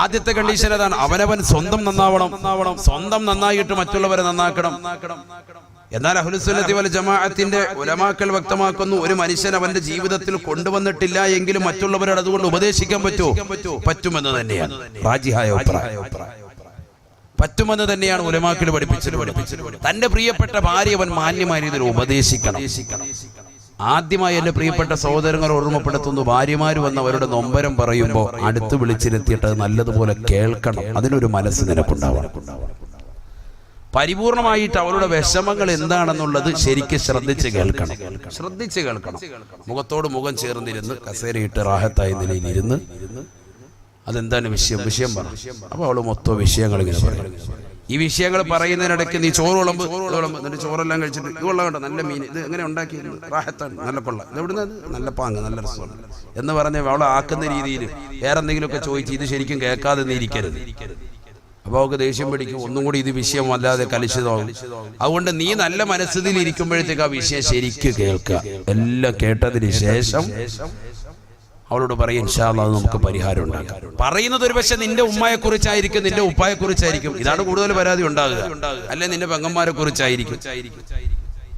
ആദ്യത്തെ കണ്ടീഷൻ അതാണ്. അവനവൻ സ്വന്തം നന്നാവണം. സ്വന്തം നന്നായിട്ട് മറ്റുള്ളവരെ നന്നാക്കണം. എന്നാൽ അഹ്ലുസുന്നത്തി വൽ ജമാഅത്തിന്റെ ഉലമാക്കൾ വ്യക്തമാക്കുന്നു, ഒരു മനുഷ്യൻ അവന്റെ ജീവിതത്തിൽ കൊണ്ടുവന്നിട്ടില്ല എങ്കിലും മറ്റുള്ളവരോട് അതുകൊണ്ട് ഉപദേശിക്കാൻ പറ്റുമെന്ന് തന്നെയാണ് റാജിഹായ അഭിപ്രായം. പറ്റുമെന്ന് തന്നെയാണ് ഉലമാക്കൾ പഠിപ്പിച്ചത്. തന്റെ പ്രിയപ്പെട്ട ഭാര്യ അവൻ മാന്യമായ രീതിയിൽ ഉപദേശിക്കണം. ആദ്യമായി എന്റെ പ്രിയപ്പെട്ട സഹോദരങ്ങൾ ഓർമ്മപ്പെടുത്തുന്നു, ഭാര്യമാര് വന്ന് അവരുടെ നൊമ്പരം പറയുമ്പോൾ അടുത്ത് വിളിച്ചിരുത്തിയിട്ട് നല്ലതുപോലെ കേൾക്കണം. അതിനൊരു മനസ്സ് നിനക്കുണ്ടാവണം. പരിപൂർണമായിട്ട് അവരുടെ വിഷമങ്ങൾ എന്താണെന്നുള്ളത് ശരിക്കും ശ്രദ്ധിച്ച് കേൾക്കണം. മുഖത്തോട് മുഖം ചേർന്നിരുന്ന് കസേരയിട്ട് റാഹത്തായ നിലയിലിരുന്ന് അതെന്താണ് വിഷയം പറ. അപ്പൊ അവള് മൊത്തം വിഷയങ്ങൾ ഇങ്ങനെ പറയും. ഈ വിഷയങ്ങൾ പറയുന്നതിനിടയ്ക്ക് നീ ചോറ് വിളമ്പ്, എന്നിട്ട് ചോറെല്ലാം കഴിച്ചിട്ട് ഇത് കൊള്ളാം കേട്ടോ, നല്ല മീൻ, ഇത് എങ്ങനെ ഉണ്ടാക്കി, റാഹത്താണ്, നല്ല കൊള്ളാം, ഇത് എവിടുന്ന്, നല്ല പാങ്ങ്, നല്ല രസമാണ് എന്ന് പറഞ്ഞ് അവളെ ആക്കുന്ന രീതിയിൽ വേറെ എന്തെങ്കിലുമൊക്കെ ചോദിച്ച് ഇത് ശരിക്കും കേൾക്കാതെ നീ ഇരിക്കരുത്. അപ്പൊ അവൾക്ക് ദേഷ്യം പിടിക്കും, ഒന്നും കൂടി ഇത് വിഷയം വല്ലാതെ കലുഷിതമാകും. അതുകൊണ്ട് നീ നല്ല മനസ്സിൽ ഇരിക്കുമ്പോഴത്തേക്ക് ആ വിഷയം ശരിക്ക് കേൾക്കുക. എല്ലാം കേട്ടതിന് ശേഷം അവളോട് പറയും, ഇൻഷാ അല്ലാഹ് നമുക്ക് പരിഹാരം ഉണ്ടാക്കാം. പറയുന്നത് ഒരു പക്ഷെ നിന്റെ ഉമ്മയെ കുറിച്ചായിരിക്കും, നിന്റെ ഉപ്പായെ കുറിച്ചായിരിക്കും. ഇതാണ് കൂടുതൽ പരാതി ഉണ്ടാകുക. അല്ലെ നിന്റെ പെങ്ങന്മാരെ കുറിച്ചായിരിക്കും.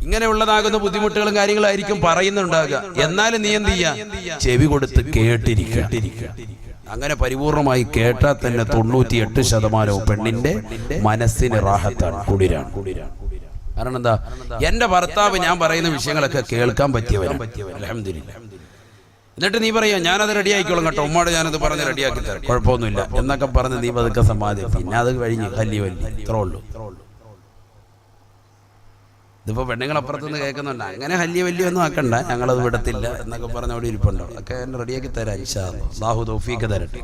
ഇങ്ങനെയുള്ളതാകുന്ന ബുദ്ധിമുട്ടുകളും കാര്യങ്ങളായിരിക്കും പറയുന്നുണ്ടാകുക. എന്നാലും നീ എന്ത് ചെയ്യാ? ചെവി കൊടുത്ത് കേട്ടിരിക്കുക. അങ്ങനെ പരിപൂർണമായി കേട്ടാൽ തന്നെ 98% പെണ്ണിന്റെ മനസ്സിന് റാഹത്താണ്, കുളിരാണ്. കാരണം എന്താ? എന്റെ ഭർത്താവ് ഞാൻ പറയുന്ന വിഷയങ്ങളൊക്കെ കേൾക്കാൻ പറ്റിയവരാണ്, അൽഹംദുലില്ലാഹ്. എന്നിട്ട് നീ പറയാ, ഞാനത് റെഡിയാക്കിക്കോളും കേട്ടോ, ഉമ്മാട് ഞാനത് പറഞ്ഞ് റെഡിയാക്കി തരാം, കുഴപ്പമൊന്നുമില്ല എന്നൊക്കെ പറഞ്ഞ് നീ പതുക്കെ സമ്പാദിക്കും. പിന്നെ അത് കഴിഞ്ഞ് വലിയ ഇത്രേ ഉള്ളൂ. ഇതിപ്പോ പെണ്ണുങ്ങളപ്പുറത്തുനിന്ന് കേൾക്കുന്നുണ്ട്, അങ്ങനെ വലിയ ഒന്നും ആക്കണ്ട, ഞങ്ങളത് വിടത്തില്ല എന്നൊക്കെ പറഞ്ഞ അവിടെ ഇരിപ്പുണ്ടോ, ഒക്കെ എന്നെ റെഡിയാക്കി തരാം, ഇൻഷാ അല്ലാഹ്, അല്ലാഹു തൗഫീഖ് തരട്ടെ.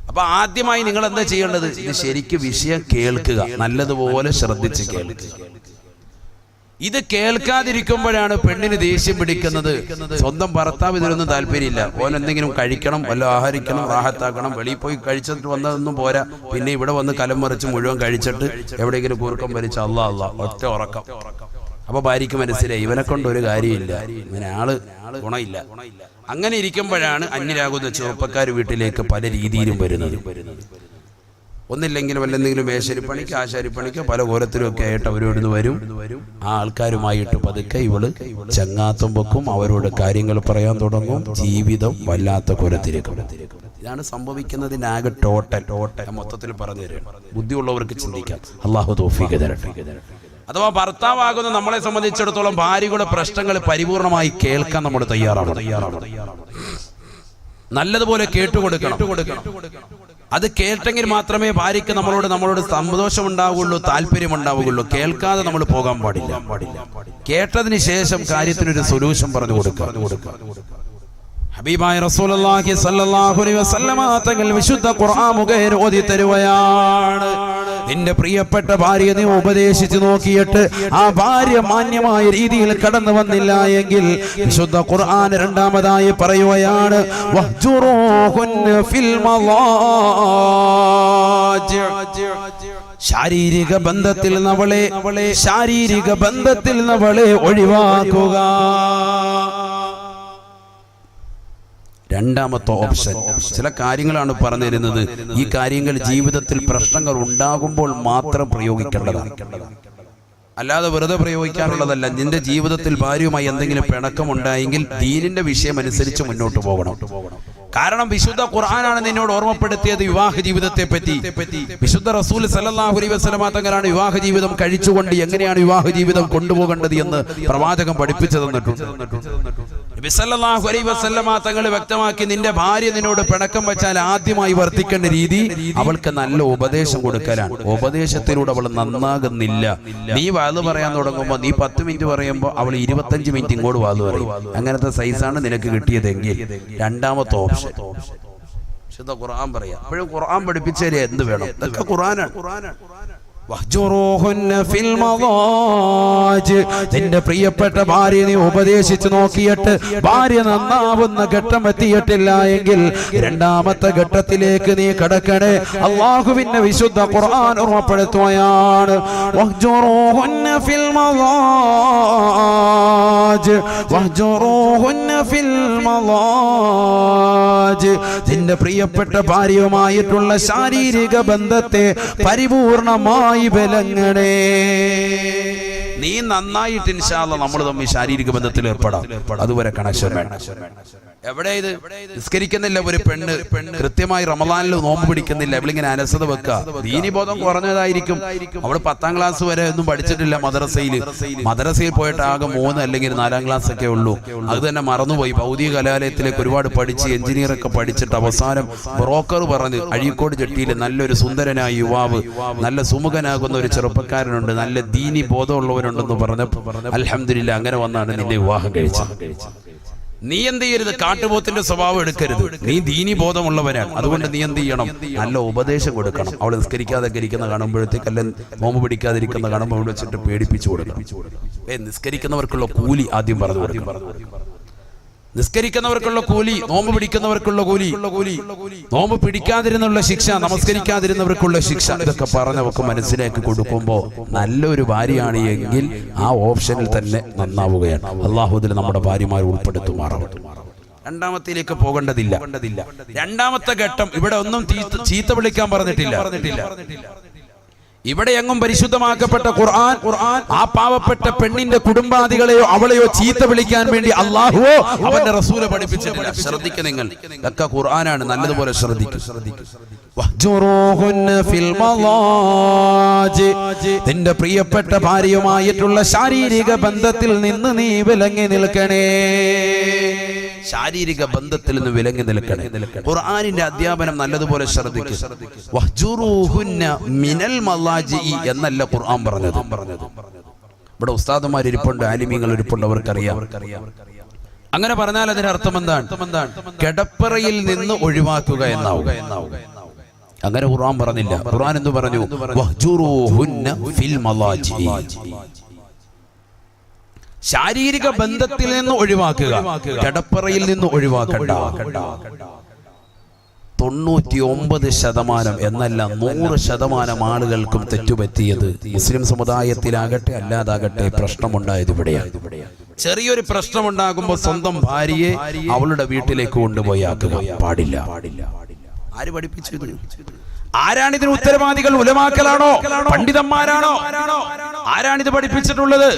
അപ്പൊ ആദ്യമായി നിങ്ങൾ എന്താ ചെയ്യേണ്ടത്? ഇത് ശരിക്കും വിഷയം കേൾക്കുക, നല്ലതുപോലെ ശ്രദ്ധിച്ച് കേൾക്കുക. ഇത് കേൾക്കാതിരിക്കുമ്പോഴാണ് പെണ്ണിന് ദേഷ്യം പിടിക്കുന്നത്. സ്വന്തം ഭർത്താവ് ഇതിലൊന്നും താല്പര്യമില്ല. ഓൻ എന്തെങ്കിലും കഴിക്കണം, വല്ല ആഹാരിക്കണം, റാഹത്താക്കണം. വെളിയിൽ പോയി കഴിച്ചിട്ട് വന്നതൊന്നും പോരാ, പിന്നെ ഇവിടെ വന്ന് കലം മറിച്ച് മുഴുവൻ കഴിച്ചിട്ട് എവിടെയെങ്കിലും കൂർക്കം വലിച്ച് അല്ലാ ഒറ്റ ഉറക്കം. അപ്പൊ ഭാര്യയ്ക്ക് മനസ്സിലായി ഇവനെ കൊണ്ട് ഒരു കാര്യമില്ല, ഇവനെ ആള് ഗുണമില്ല. അങ്ങനെ ഇരിക്കുമ്പോഴാണ് അന്യരാകുന്ന ചെറുപ്പക്കാർ വീട്ടിലേക്ക് പല രീതിയിലും വരുന്നത്. ഒന്നില്ലെങ്കിലും വല്ലെന്തെങ്കിലും മേശരിപ്പണിക്ക് ആശാരിപ്പണിക്ക് പല കോലത്തിലും ഒക്കെ ആയിട്ട് അവരോട് വരും. ആ ആൾക്കാരുമായിട്ട് പതുക്കെ ഇവള് ചങ്ങാത്തം വെക്കും, അവരോട് കാര്യങ്ങൾ പറയാൻ തുടങ്ങും. ജീവിതം വല്ലാത്ത കോലത്തിലേക്ക്. ഇതാണ് സംഭവിക്കുന്നതിനാകെ ടോട്ടൽ മൊത്തത്തിൽ പറഞ്ഞു തരും. ബുദ്ധിയുള്ളവർക്ക് ചിന്തിക്കാം. അള്ളാഹു തൗഫീഖ് തരട്ടെ. അഥവാ ഭർത്താവാകുന്ന നമ്മളെ സംബന്ധിച്ചിടത്തോളം ഭാര്യയുടെ പ്രശ്നങ്ങൾ പരിപൂർണമായി കേൾക്കാൻ നമ്മൾ തയ്യാറാണ്. നല്ലതുപോലെ കേട്ടുകൊടുക്കണം. അത് കേട്ടെങ്കിൽ മാത്രമേ ഭാര്യയ്ക്ക് നമ്മളോട് സന്തോഷം ഉണ്ടാവുകയുള്ളൂ, താല്പര്യം ഉണ്ടാവുകയുള്ളൂ. കേൾക്കാതെ നമ്മൾ പോകാൻ പാടില്ല. കേട്ടതിന് ശേഷം കാര്യത്തിനൊരു സൊല്യൂഷൻ പറഞ്ഞു കൊടുക്കുക. ഹബീബായ റസൂലുള്ളാഹി സ്വല്ലല്ലാഹു അലൈഹി വസല്ലമ തങ്ങൾ വിശുദ്ധ ഖുർആൻ മുഖേന ഓതി തരുകയാണ്. നിന്റെ പ്രിയപ്പെട്ട ഭാര്യ നീ ഉപദേശിച്ചു നോക്കിയിട്ട് ആ ഭാര്യ മാന്യമായ രീതിയിൽ കടന്നു വന്നില്ല എങ്കിൽ വിശുദ്ധ ഖുർആൻ രണ്ടാമതായി പറയുകയാണ് വഹ്ജുറൂഹുന്ന ഫിൽ മളാജി. ശാരീരിക ബന്ധത്തിൽ നമ്മളെ ഒഴിവാക്കുക. രണ്ടാമത്തെ ഓപ്ഷൻ. ചില കാര്യങ്ങളാണ് പറഞ്ഞു തരുന്നത്. ഈ കാര്യങ്ങൾ ജീവിതത്തിൽ പ്രശ്നങ്ങൾ ഉണ്ടാകുമ്പോൾ മാത്രം പ്രയോഗിക്കേണ്ടതാണ്, അല്ലാതെ വെറുതെ പ്രയോഗിക്കാനുള്ളതല്ല. നിന്റെ ജീവിതത്തിൽ ഭാര്യയുമായി എന്തെങ്കിലും പിണക്കമുണ്ടായെങ്കിൽ ദീനിന്റെ വിഷയം അനുസരിച്ച് മുന്നോട്ട് പോകണം. കാരണം വിശുദ്ധ ഖുർആനാണ് നിന്നോട് ഓർമ്മപ്പെടുത്തിയത് വിവാഹ ജീവിതത്തെ പറ്റി. വിശുദ്ധ റസൂൽ സല്ലല്ലാഹു അലൈഹി വസല്ലമ തങ്ങളാണ് വിവാഹ ജീവിതം കഴിച്ചുകൊണ്ട് എങ്ങനെയാണ് വിവാഹ ജീവിതം കൊണ്ടുപോകേണ്ടത് എന്ന് പ്രവാചകൻ പഠിപ്പിച്ചു തന്നിട്ടുണ്ട്. നബി സല്ലല്ലാഹു അലൈഹി വസല്ലമ തങ്ങൾ വ്യക്തമാക്കി, നിന്റെ ഭാര്യ നിന്നോട് പിണക്കം വെച്ചാൽ ആദ്യമായി വർത്തിക്കേണ്ട രീതി അവൾക്ക് നല്ല ഉപദേശം കൊടുക്കലാണ്. ഉപദേശത്തിലൂടെ അവൾ നന്നാകുന്നില്ല. നീ വാത് പറയാൻ തുടങ്ങുമ്പോൾ നീ 10 മിനിറ്റ് പറയുമ്പോൾ അവൾ 25 മിനിറ്റ് ഇങ്ങോട്ട് വാത് പറയും. അങ്ങനത്തെ സൈസാണ് നിനക്ക് കിട്ടിയതെങ്കിൽ രണ്ടാമത്തെ ഓപ്ഷൻ. വിശുദ്ധ ഖുർആൻ പറയാം. അപ്പോഴും ഖുർആൻ പഠിപ്പിച്ചാലേ എന്ത് വേണം? ഇതൊക്കെ ഖുർആനാണ്. വഹ്ജുറൂഹുന്ന ഫിൽ മളാജ്. നിന്റെ പ്രിയപ്പെട്ട ഭാര്യ നീ ഉപദേശിച്ചു നോക്കിയിട്ട് ഭാര്യ നന്നാവുന്ന ഘട്ടം എത്തിയിട്ടില്ല എങ്കിൽ രണ്ടാമത്തെ ഘട്ടത്തിലേക്ക് നീ കടക്കണേ. അല്ലാഹുവിന്റെ വിശുദ്ധ ഖുർആൻ ഓർമ്മപ്പെടുത്തുകയാണ് വഹ്ജുറൂഹുന്ന ഫിൽ മളാജ്. വഹ്ജുറൂഹുന്ന ഫിൽ മളാജ്. നിന്റെ പ്രിയപ്പെട്ട ഭാര്യയുമായിട്ടുള്ള ശാരീരിക ബന്ധത്തെ പരിപൂർണമായി വിലങ്ങണേ. നീ നന്നായിട്ട് ഇൻഷാ അല്ലാഹ് നമ്മൾ തമ്മിൽ ശാരീരിക ബന്ധത്തിൽ ഏർപ്പെടാം. അതുവരെ കണക്ഷൻ വേണം. എവിടെ ഇത് നിസ്കരിക്കുന്നില്ല ഒരു പെണ്ണ്, കൃത്യമായി റമദാനിൽ നോമ്പ് പിടിക്കുന്നില്ല, ഇവളിങ്ങനെ അലസത വെക്കുക. ദീനിബോധം കുറഞ്ഞതായിരിക്കും. അവൾ 10ാം ക്ലാസ് വരെ ഒന്നും പഠിച്ചിട്ടില്ല. മദ്രസയിൽ പോയിട്ട് ആകെ 3 അല്ലെങ്കിൽ 4ാം ക്ലാസ് ഒക്കെ ഉള്ളൂ. അത് തന്നെ മറന്നുപോയി. ഭൗതിക കലാലയത്തിലേക്ക് ഒരുപാട് പഠിച്ച് എഞ്ചിനീയറൊക്കെ പഠിച്ചിട്ട് അവസാനം ബ്രോക്കർ പറഞ്ഞ് അഴീക്കോട് ജെട്ടിയിൽ നല്ലൊരു സുന്ദരനായ യുവാവ്, നല്ല സുമുഖനാകുന്ന ഒരു ചെറുപ്പക്കാരനുണ്ട്, നല്ല ദീനി ബോധമുള്ളവരുണ്ടെന്ന് പറഞ്ഞപ്പോൾ അൽഹംദുലില്ലാഹ് അങ്ങനെ വന്നാണ് നിന്റെ വിവാഹം കഴിച്ചത്. നീ എന്ത് ചെയ്യരുത്? കാട്ടുപോത്തിന്റെ സ്വഭാവം എടുക്കരുത്. നീ ദീനി ബോധമുള്ളവരാണ്. അതുകൊണ്ട് നീ എന്ത് ചെയ്യണം? നല്ല ഉപദേശം കൊടുക്കണം. അവൾ നിസ്കരിക്കാതൊക്കെ ഇരിക്കുന്ന കാണുമ്പോഴത്തേക്ക്, അല്ല നോമ്പ് പിടിക്കാതിരിക്കുന്ന കാണുമ്പോൾ അവിടെ വെച്ചിട്ട് പേടിപ്പിച്ചു കൊടുക്കണം. നിസ്കരിക്കുന്നവർക്കുള്ള കൂലി ആദ്യം പറഞ്ഞു കൊടുക്കണം. നിസ്കരിക്കുന്നവർക്കുള്ള കൂലി, നോമ്പ് പിടിക്കുന്നവർക്കുള്ള കൂലി, നോമ്പ് പിടിക്കാതിരുന്നുള്ള ശിക്ഷ, നമസ്കരിക്കാതിരുന്നവർക്കുള്ള ശിക്ഷ, ഇതൊക്കെ പറഞ്ഞവർക്ക് മനസ്സിലാക്കി കൊടുക്കുമ്പോൾ നല്ലൊരു ഭാര്യയാണ് എങ്കിൽ ആ ഓപ്ഷനിൽ തന്നെ നന്നാവുകയാണ്. അല്ലാഹു ഇതിൽ നമ്മുടെ ഭാര്യമാർ ഉൾപ്പെടുത്തുമാറാവട്ടെ. രണ്ടാമത്തിലേക്ക് പോകേണ്ടതില്ല. രണ്ടാമത്തെ ഘട്ടം ഇവിടെ ഒന്നും ചീത്ത വിളിക്കാൻ പറഞ്ഞിട്ടില്ല. ഇവിടെ എങ്ങും പരിശുദ്ധമാക്കപ്പെട്ട ഖുർആൻ ആ പാവപ്പെട്ട പെണ്ണിന്റെ കുടുംബാദികളെയോ അവളെയോ ചീത്ത വിളിക്കാൻ വേണ്ടി അല്ലാഹുവോ അവന്റെ റസൂല് പഠിപ്പിച്ചിട്ടില്ല. ശ്രദ്ധിക്കുക നിങ്ങൾ, ഇതൊക്കെ ഖുർആനാണ്. നല്ലതുപോലെ ശ്രദ്ധിക്കുക. വഹ്ജുറൂഹുന്ന ഫിൽ മളാജി. നിന്റെ പ്രിയപ്പെട്ട ഭാര്യയുമായിട്ടുള്ള ശാരീരിക ബന്ധത്തിൽ നിന്ന് നീ വിലങ്ങി നിൽക്കണേ. ശാരീരിക ബന്ധത്തിൽ നിന്ന് വിലങ്ങി നിൽക്കണേ. ഖുർആനിന്റെ അധ്യാപനം നല്ലതുപോലെ ശ്രദ്ധിക്കുക. വഹ്ജുറൂഹുന്ന മിനൽ മളാജി എന്നല്ല ഖുർആൻ പറഞ്ഞത്. ഇവിടെ ഉസ്താദുമാർ ഇരിപ്പുണ്ട്, ആലിമീങ്ങൾ ഇരിപ്പുണ്ട്, അവർക്കറിയാം. അങ്ങനെ പറഞ്ഞാൽ അതിന്റെ അർത്ഥം എന്താണ്? കിടപ്പറയിൽ നിന്ന് ഒഴിവാക്കുക എന്നാവുക. അങ്ങനെ ഖുർആൻ പറഞ്ഞില്ല. ഖുർആൻ എന്തു പറഞ്ഞു? വഹ്ജുറൂഹുന്ന ഫിൽ മളാജി. ശാരീരിക ബന്ധത്തിൽ നിന്ന് ഒഴിവാക്കുക, കിടപ്പറയിൽ നിന്ന് ഒഴിവാക്കണ്ട. 99% എന്നല്ല 100% ആളുകൾക്കും തെറ്റുപറ്റിയത് മുസ്ലിം സമുദായത്തിലാകട്ടെ അല്ലാതാകട്ടെ പ്രശ്നമുണ്ടായത് ഇവിടെയാണ്. ചെറിയൊരു പ്രശ്നമുണ്ടാകുമ്പോൾ സ്വന്തം ഭാര്യയെ അവളുടെ വീട്ടിലേക്ക് കൊണ്ടുപോയി ആക്കുക പാടില്ല. ആര് പഠിപ്പിച്ചത്? ആരാണിതിന് ഉത്തരവാദികൾ? ഉലമാക്കളാണോ? പണ്ഡിതന്മാരാണോ? ആരാണിത് പഠിപ്പിച്ചിട്ടുള്ളത്?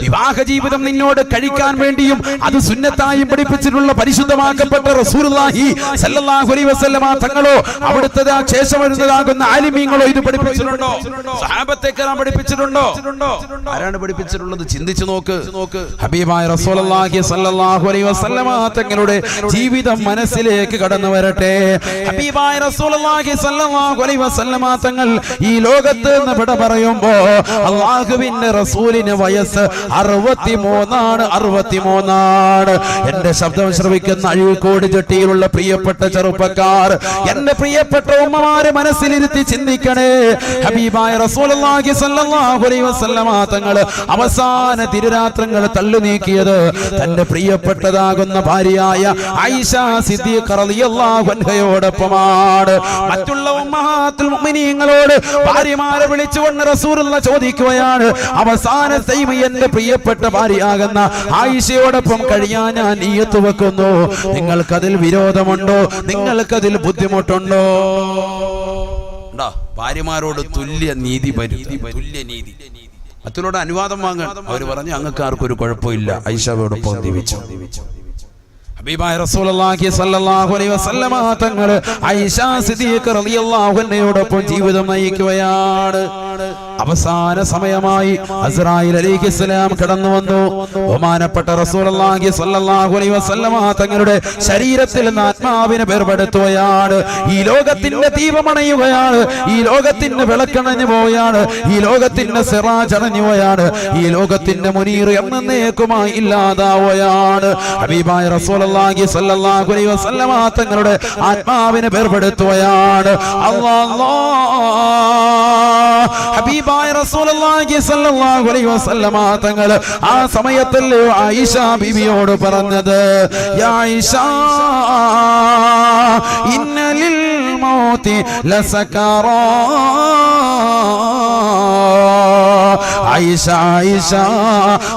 വിവാഹ ജീവിതം നിന്നോട് കഴിക്കാൻ വേണ്ടിയും അത് സുന്നത്തായും പഠിപ്പിച്ചിട്ടുള്ള പരിശുദ്ധമാക്കപ്പെട്ട റസൂലുള്ളാഹി സ്വല്ലല്ലാഹു അലൈഹി വസല്ലമ തങ്ങളോ അവിടുത്തെ ശേഷം വരുന്നതാകുന്ന ആലിമീങ്ങളോ ഇത് പഠിപ്പിച്ചിട്ടുണ്ടോ? സഹാബത്തെ കിറാം പഠിപ്പിച്ചിട്ടുണ്ടോ? ആരാണ് പഠിപ്പിച്ചിട്ടുള്ളത്? ചിന്തിച്ചു നോക്ക്. ഹബീബായ റസൂലുള്ളാഹി സ്വല്ലല്ലാഹു അലൈഹി വസല്ലമ തങ്ങളുടെ ജീവിതം മനസ്സിലേക്ക് കടന്നു വരട്ടെ. ഹബീബായ റസൂലുള്ളാഹി സ്വല്ലല്ലാഹു അലൈഹി വസല്ലമ തങ്ങൾ ഈ ലോകത്ത് നിന്ന് വിട പറയുമ്പോ അല്ലാഹുവിന്റെ റസൂലിന് വയസ്സ് 63. എന്റെ ശബ്ദം ശ്രവിക്കുന്ന അഴീക്കോട് ചട്ടിയിലുള്ള പ്രിയപ്പെട്ട ചെറുപ്പക്കാർ, എന്റെ പ്രിയപ്പെട്ട ഉമ്മമാരെ മനസ്സിലിരുത്തി ചിന്തിക്കണേ. ഹബീബായ റസൂലുള്ളാഹി സ്വല്ലല്ലാഹു അലൈഹി വസല്ലമ തങ്ങൾ അവസാന തിരുരാത്രങ്ങൾ തള്ളി നീക്കിയത് തന്റെ പ്രിയപ്പെട്ടതാകുന്ന ഭാര്യയായ ആയിഷ സിദ്ദീഖ റളിയല്ലാഹു അൻഹയോടൊപ്പമാണ്. മറ്റുള്ള ഉമ്മഹാത്തുൽ മുഅ്മിനീങ്ങളോട് ഭാര്യമാരെ വിളിച്ചുകൊണ്ട് റസൂലുള്ളാഹി ചോദിക്കുകയാണ്, അവസാനത്തെ എന്റെ പ്രിയപ്പെട്ട ഭാര്യയാകുന്ന ആയിഷയോടൊപ്പം കഴിയാൻ ഞാൻ നിയ്യത്ത് വെക്കുന്നു, നിങ്ങൾക്കതിൽ വിരോധമുണ്ടോ? നിങ്ങൾക്കതിൽ ബുദ്ധിമുട്ടുണ്ടോ? ഭാര്യമാരോട് തുല്യ നീതി. മറ്റുള്ളവരുടെ അനുവാദം വാങ്ങാൻ അവർ പറഞ്ഞു, അങ്ങക്ക് ആർക്കൊരു കുഴപ്പമില്ല, ആയിഷയോടൊപ്പം ജീവിച്ചു. ഹബീബായ റസൂലുള്ളാഹി സ്വല്ലല്ലാഹു അലൈഹി വസല്ലമ തങ്ങൾ ആയിഷ സിദ്ദീഖ റളിയല്ലാഹു അൻഹയോടൊപ്പം ജീവിതം നയിക്കുകയാണ്. അവസാന സമയമായി അസ്രായിൽ അലൈഹിസ്സലാം കടന്നു വന്നു. ബഹുമാനപ്പെട്ട റസൂലുള്ളാഹി സ്വല്ലല്ലാഹു അലൈഹി വസല്ലമ തങ്ങളുടെ ശരീരത്തിൽ നിന്ന് ആത്മാവിനെ വേർപെടുത്തുകയാണ്. ഈ ലോകത്തിന്റെ ദീപമണയുകയാണ്, ഈ ലോകത്തിന്റെ വിളക്കണഞ്ഞു പോവുകയാണ്, ഈ ലോകത്തിന്റെ സിറാജ് അണഞ്ഞു പോവുകയാണ്, ഈ ലോകത്തിന്റെ മുനീർ എന്നേക്കുമായി ഇല്ലാതാവുകയാണ്. ഹബീബായ റസൂലുള്ളാഹി സ്വല്ലല്ലാഹു അലൈഹി വസല്ലമ തങ്ങളുടെ ആത്മാവിനെ വേർപെടുത്തുകയാണ്. അല്ലാഹ് ഹബീബായ റസൂലുള്ളാഹി സ്വല്ലല്ലാഹു അലൈഹി വസല്ലമ തങ്ങൾ ആ സമയത്തല്ലേ ആയിഷ ബീവിയോട് പറഞ്ഞത്, യാ ആയിഷ ഇന്ന ലിൽ മൗതി ലസകറാ. ആയിഷ ആയിഷ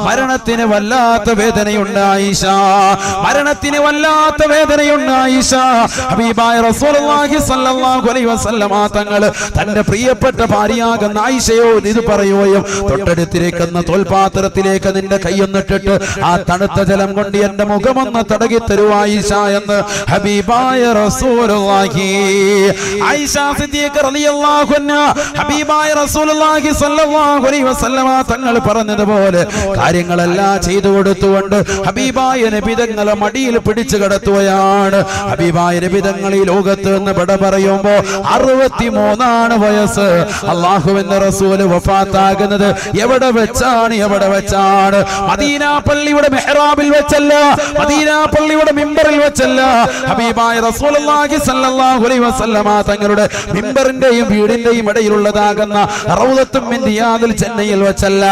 മരണത്തിന് വല്ലാത്ത വേദനയുണ്ട്. ആയിഷ മരണത്തിന് വല്ലാത്ത വേദനയുണ്ട്. ആയിഷ ഹബീബായ റസൂലുള്ളാഹി സ്വല്ലല്ലാഹു അലൈഹി വസല്ലമ തങ്ങൾ തന്റെ പ്രിയപ്പെട്ട ഭാര്യയാകുന്ന ആയിഷയോട് ഇത് പറയുകയും, തൊട്ടടുത്തിരിക്കുന്ന തോൽപാത്രത്തിലേക്ക് നിന്റെ കൈയൊന്നിട്ടിട്ട് ആ തണുത്ത ജലം കൊണ്ട് എന്റെ മുഖമൊന്ന് തടകി തരൂ ആയിഷ എന്ന് ഹബീബായ റസൂലുള്ളാഹി. ആയിഷ സിദ്ദീഖ റളിയല്ലാഹു അൻഹാ ഹബീബായ റസൂലുള്ളാഹി സ്വല്ലല്ലാഹു അലൈഹി വസല്ലമ തങ്ങൾ പറഞ്ഞതുപോലെ കാര്യങ്ങളെല്ലാം ചെയ്തു കൊടുത്തുകൊണ്ട് ഹബീബായ നബി തങ്ങളെ മടിയിൽ പിടിച്ചു കിടത്തുകയാണ്. ഹബീബായ നബി തങ്ങൾ ഈ ലോകത്ത് നിന്ന് വിട പറയുമ്പോ 63 വയസ്സ്. അല്ലാഹുവിന്റെ റസൂൽ വഫാത്താകുന്നത് എവിടെ വെച്ചാണ്? മദീന പള്ളിയുടെ മെഹ്റാബിൽ വെച്ചല്ല, മദീന പള്ളിയുടെ മിമ്പറിൽ വെച്ചല്ല. ഹബീബായ റസൂലുള്ളാഹി സ്വല്ലല്ലാഹു അലൈഹി വസല്ലമ തങ്ങളുടെ മിമ്പറിന്റെയും വീടിന്റെയും ഇടയിലുള്ളതാകുന്ന റൗളത്തും മിൻ റിയാദിൽ ജന്നയിൽ വെച്ചല്ല,